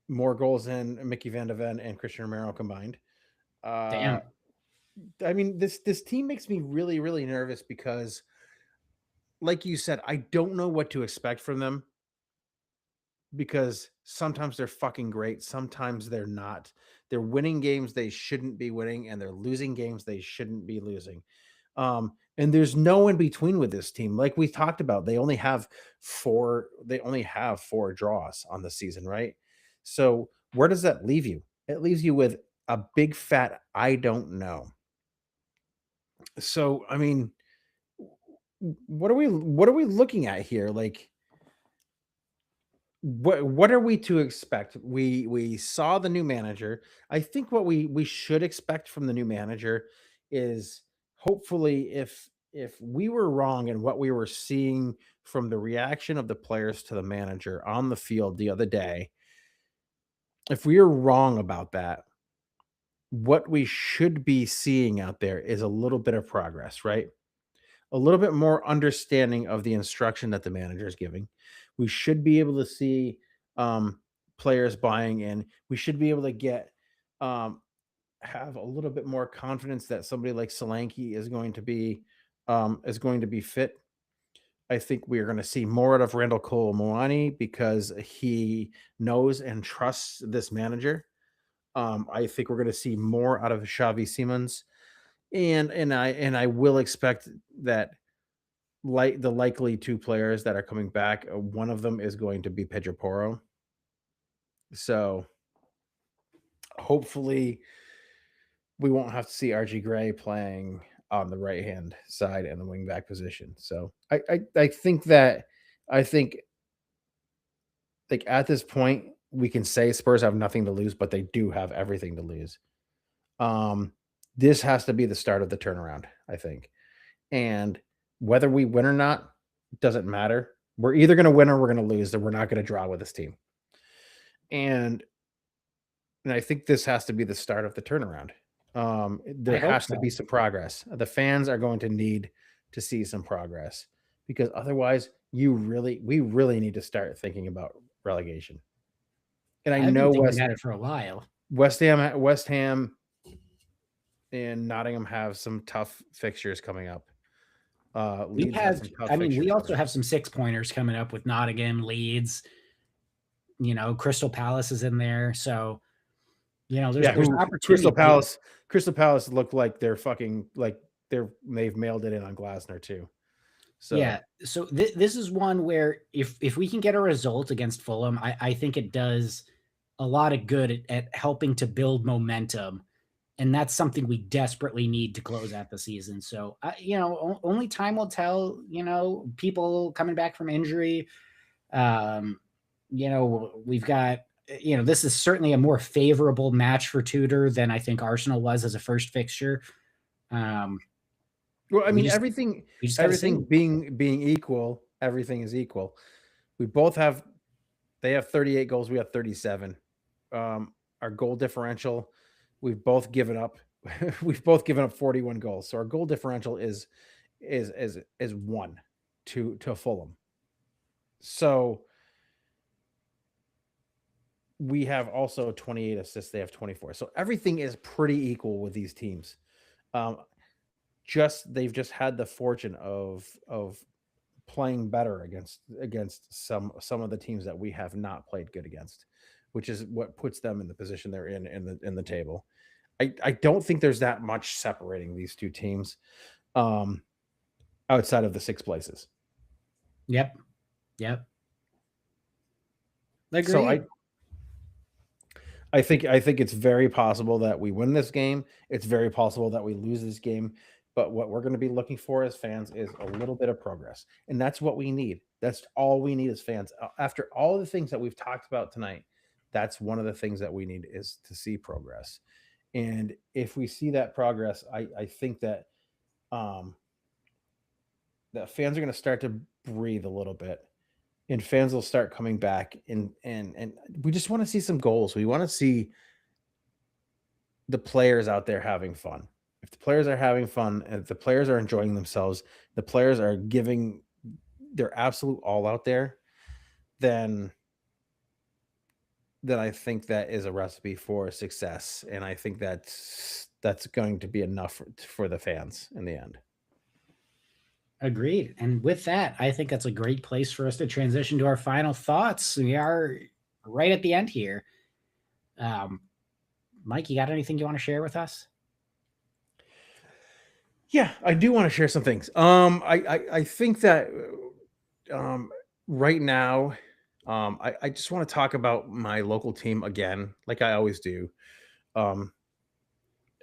More goals than Mickey Van de Ven and Christian Romero combined. Damn. I mean, this team makes me really, really nervous because, like you said, I don't know what to expect from them because sometimes they're fucking great, sometimes they're not. They're winning games they shouldn't be winning, and they're losing games they shouldn't be losing. And there's no in between with this team. Like we talked about, they only have four draws on the season, right? So where does that leave you? It leaves you with a big fat I don't know. So I mean, what are we looking at here? Like what are we to expect? We saw the new manager. I think what we should expect from the new manager is, hopefully, if we were wrong in what we were seeing from the reaction of the players to the manager on the field the other day, if we are wrong about that, what we should be seeing out there is a little bit of progress, right? A little bit more understanding of the instruction that the manager is giving. We should be able to see players buying in. We should be able to um, have a little bit more confidence that somebody like Solanke is going to be fit. I think we are going to see more out of Randall Cole Moani because he knows and trusts this manager. I think we're going to see more out of Xavi Simons, and I will expect that, like the likely two players that are coming back, one of them is going to be Pedro Porro. So hopefully we won't have to see RG Gray playing on the right hand side in the wing back position. So I think like at this point we can say Spurs have nothing to lose, but they do have everything to lose. This has to be the start of the turnaround, I think. And whether we win or not doesn't matter. We're either going to win or we're going to lose, and we're not going to draw with this team. And I think this has to be the start of the turnaround. There has to be some progress. The fans are going to need to see some progress because otherwise, we really need to start thinking about relegation. And I've been thinking about it for a while. West Ham and Nottingham have some tough fixtures coming up. We also have some 6-pointers coming up with Nottingham, Leeds. Crystal Palace is in there, so there's opportunity. Crystal Palace looked like they're fucking like they've mailed it in on Glasner too. So yeah, so this is one where if we can get a result against Fulham, I think it does a lot of good at helping to build momentum. And that's something we desperately need to close out the season. So, only time will tell, people coming back from injury. We've got, this is certainly a more favorable match for Tudor than I think Arsenal was as a first fixture. Well, I mean, everything being equal, everything is equal. They have 38 goals. We have 37. Our goal differential, we've both given up 41 goals. So our goal differential is 1 to Fulham. So we have also 28 assists. They have 24. So everything is pretty equal with these teams. They've just had the fortune of playing better against some of the teams that we have not played good against, which is what puts them in the position they're in the table. I don't think there's that much separating these two teams outside of the 6 places. Yep. Agreed. So I think it's very possible that we win this game. It's very possible that we lose this game. But what we're going to be looking for as fans is a little bit of progress. And that's what we need. That's all we need as fans. After all the things that we've talked about tonight, that's one of the things that we need is to see progress. And if we see that progress, I think that that fans are going to start to breathe a little bit. And fans will start coming back. And we just want to see some goals. We want to see the players out there having fun. if the players are having fun, if the players are enjoying themselves, the players are giving their absolute all out there, then I think that is a recipe for success, and I think that's going to be enough for the fans in the end. Agreed. And with that, I think that's a great place for us to transition to our final thoughts. We are right at the end here. Mike, you got anything you want to share with us? Yeah, I do want to share some things. I think that right now, I just want to talk about my local team again, like I always do. Um,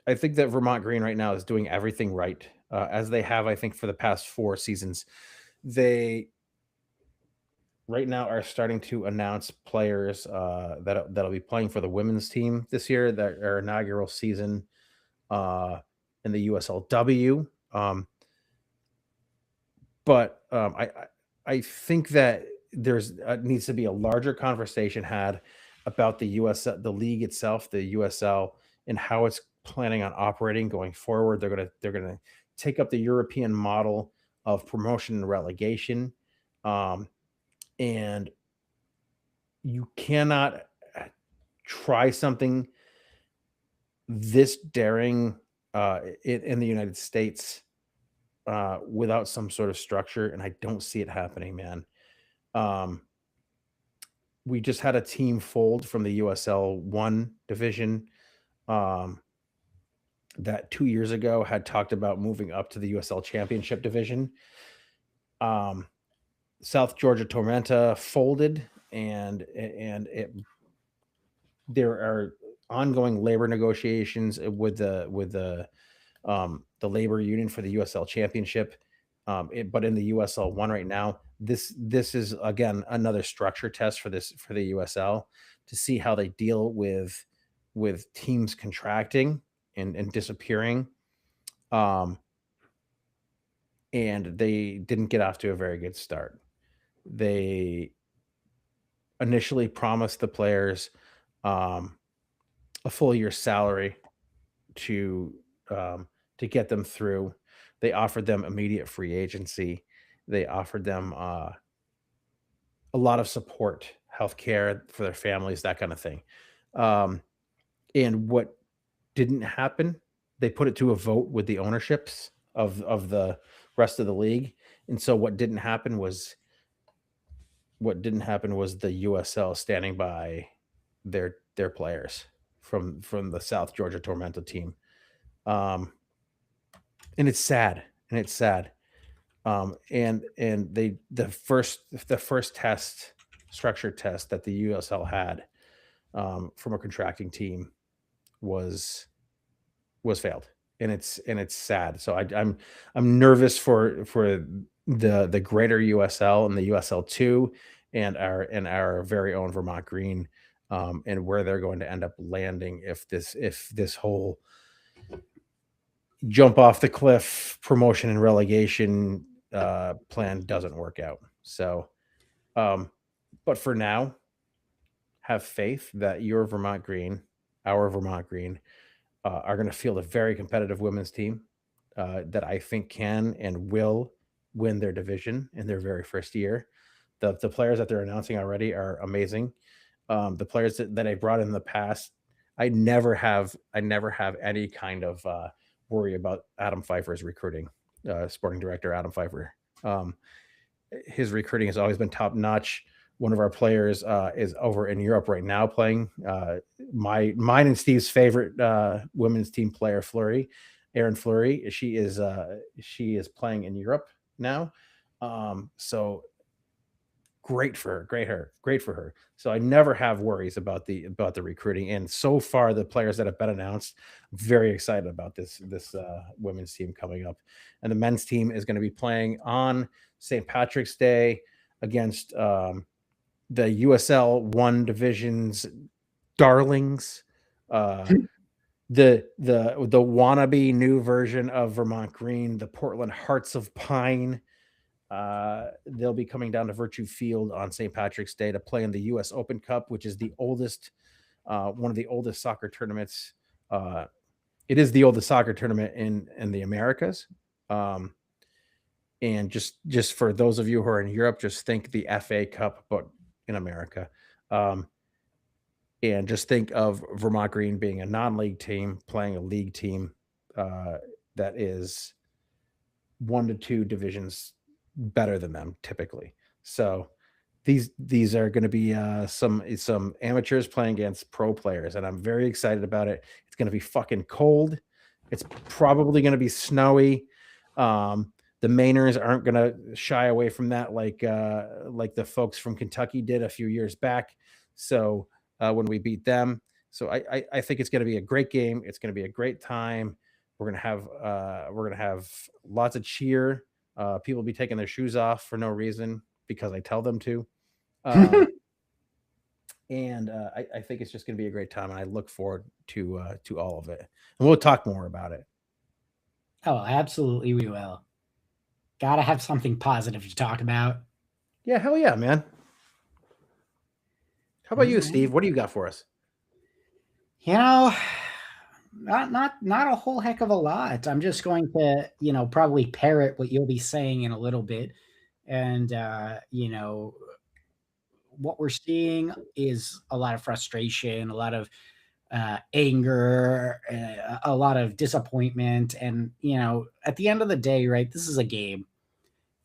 I think that Vermont Green right now is doing everything right, as they have, I think, for the past 4 seasons. They right now are starting to announce players that'll be playing for the women's team this year, that our inaugural season uh, in the USLW. But I think that there's needs to be a larger conversation had about the league itself, the USL, and how it's planning on operating going forward. They're gonna take up the European model of promotion and relegation, um, and you cannot try something this daring in the United States without some sort of structure, and I don't see it happening, man. Um, we just had a team fold from the USL 1 division um, that 2 years ago had talked about moving up to the USL Championship division. Um, South Georgia Tormenta folded, and there are ongoing labor negotiations with the labor union for the USL Championship. But in the USL 1 right now, this is again another structure test for the USL to see how they deal with teams contracting and disappearing. Um, and they didn't get off to a very good start. They initially promised the players um, a full year's salary to get them through. They offered them immediate free agency. They offered them a lot of support, healthcare for their families, that kind of thing. Um, and what didn't happen, they put it to a vote with the ownerships of the rest of the league. And so what didn't happen was the USL standing by their players from the South Georgia Tormenta team. Um, and it's sad. And it's sad. And the first test, structure test that the USL had from a contracting team was failed, and it's sad. So I'm nervous for the greater USL and the USL 2 and our very own Vermont Green, and where they're going to end up landing if this whole jump off the cliff promotion and relegation plan doesn't work out. So, but for now, have faith that your Vermont Green, our Vermont Green, are going to field a very competitive women's team that I think can and will win their division in their very first year. The players that they're announcing already are amazing. The players that I brought in the past, I never have any kind of worry about Adam Pfeiffer's recruiting, sporting director Adam Pfeiffer. Um, his recruiting has always been top notch. One of our players is over in Europe right now playing. Mine and Steve's favorite women's team player, Erin Fleury. She is playing in Europe now. So great for her, great for her. So I never have worries about the recruiting. And so far, the players that have been announced, very excited about this women's team coming up. And the men's team is going to be playing on St. Patrick's Day against the USL 1 division's darlings, the wannabe new version of Vermont Green, the Portland Hearts of Pine. They'll be coming down to Virtue Field on St. Patrick's Day to play in the U.S. Open Cup, which is the oldest, one of the oldest soccer tournaments it is the oldest soccer tournament in the Americas. Um, and just for those of you who are in Europe, just think the FA Cup, but in America. Um, and just think of Vermont Green being a non-league team playing a league team uh, that is 1 to 2 divisions better than them typically. So these are going to be some amateurs playing against pro players, and I'm very excited about it. It's going to be fucking cold. It's probably going to be snowy. The Mainers aren't going to shy away from that like the folks from Kentucky did a few years back. So when we beat them, so I think it's going to be a great game. It's going to be a great time. We're gonna have lots of cheer. People will be taking their shoes off for no reason because I tell them to. And I think it's just going to be a great time, and I look forward to all of it. And we'll talk more about it. Oh, absolutely, we will. Gotta have something positive to talk about. Yeah, hell yeah, man. How about you, Steve? What do you got for us? You know, not a whole heck of a lot. I'm just going to, probably parrot what you'll be saying in a little bit. And what we're seeing is a lot of frustration, a lot of anger, a lot of disappointment. And, at the end of the day, right, this is a game.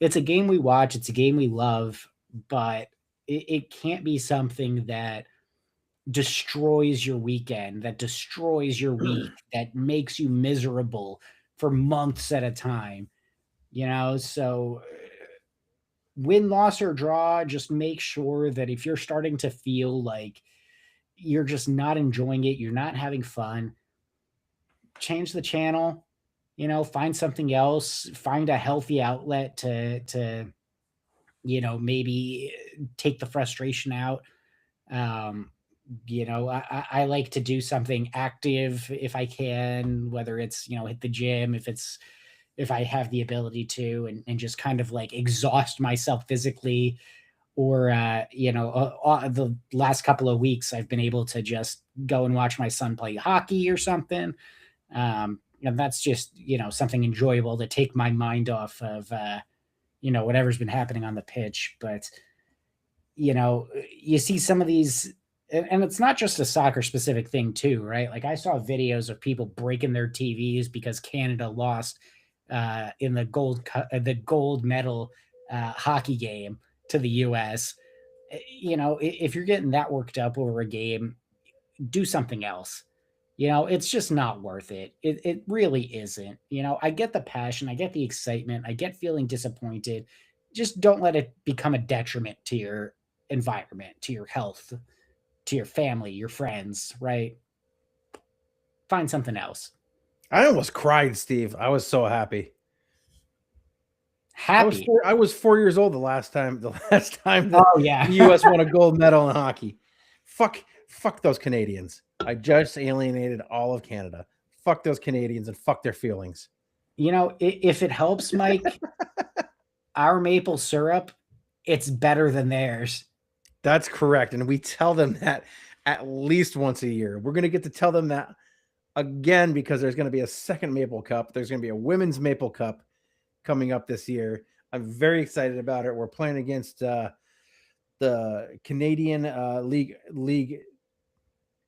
It's a game we watch, it's a game we love, but it can't be something that destroys your weekend, that destroys your week, that makes you miserable for months at a time. So win, loss, or draw, just make sure that if you're starting to feel like you're just not enjoying it, you're not having fun, change the channel, find something else, find a healthy outlet to maybe take the frustration out. Um, I like to do something active if I can, whether it's, hit the gym, if I have the ability to, and just kind of like exhaust myself physically. Or, the last couple of weeks, I've been able to just go and watch my son play hockey or something. And that's just, something enjoyable to take my mind off of, whatever's been happening on the pitch. But, you see some of these, and it's not just a soccer specific thing too, right? Like I saw videos of people breaking their TVs because Canada lost in the gold medal hockey game to the US. If you're getting that worked up over a game, do something else. It's just not worth it. It really isn't. I get the passion, I get the excitement, I get feeling disappointed. Just don't let it become a detriment to your environment, to your health, to your family, your friends, right? Find something else. I almost cried, Steve. I was so happy. Happy. I was 4 years old the last time the Oh, yeah. the U.S. won a gold medal in hockey. Fuck those Canadians. I just alienated all of Canada. Fuck those Canadians and fuck their feelings. If it helps, Mike, our maple syrup, it's better than theirs. That's correct. And we tell them that at least once a year. We're going to get to tell them that again because there's going to be a second Maple Cup. There's going to be a women's Maple Cup coming up this year. I'm very excited about it. We're playing against the Canadian League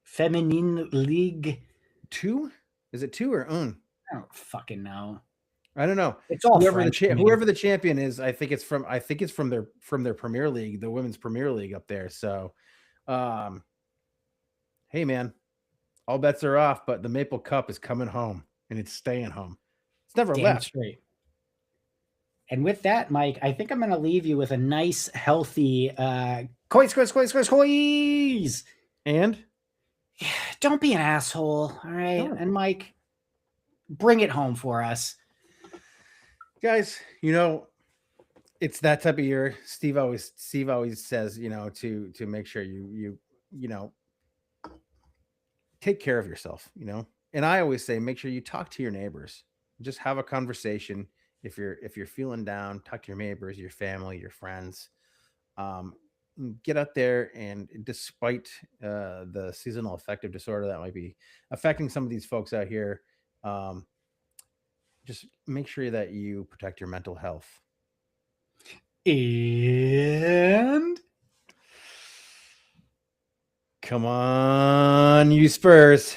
Feminine League 2. Is it 2 or un? I don't fucking know. I don't know. It's all whoever French whoever the champion is. I think it's from their Premier League, the Women's Premier League up there. So, hey man, all bets are off. But the Maple Cup is coming home, and it's staying home. It's never Damn left. straight. And with that, Mike, I think I'm going to leave you with a nice, healthy coys. And don't be an asshole, all right? No. And Mike, bring it home for us. Guys, it's that type of year. Steve always says, to make sure you take care of yourself, And I always say, make sure you talk to your neighbors. Just have a conversation. If you're feeling down, talk to your neighbors, your family, your friends. Get out there, and despite the seasonal affective disorder that might be affecting some of these folks out here, Just make sure that you protect your mental health. And Come on, you Spurs.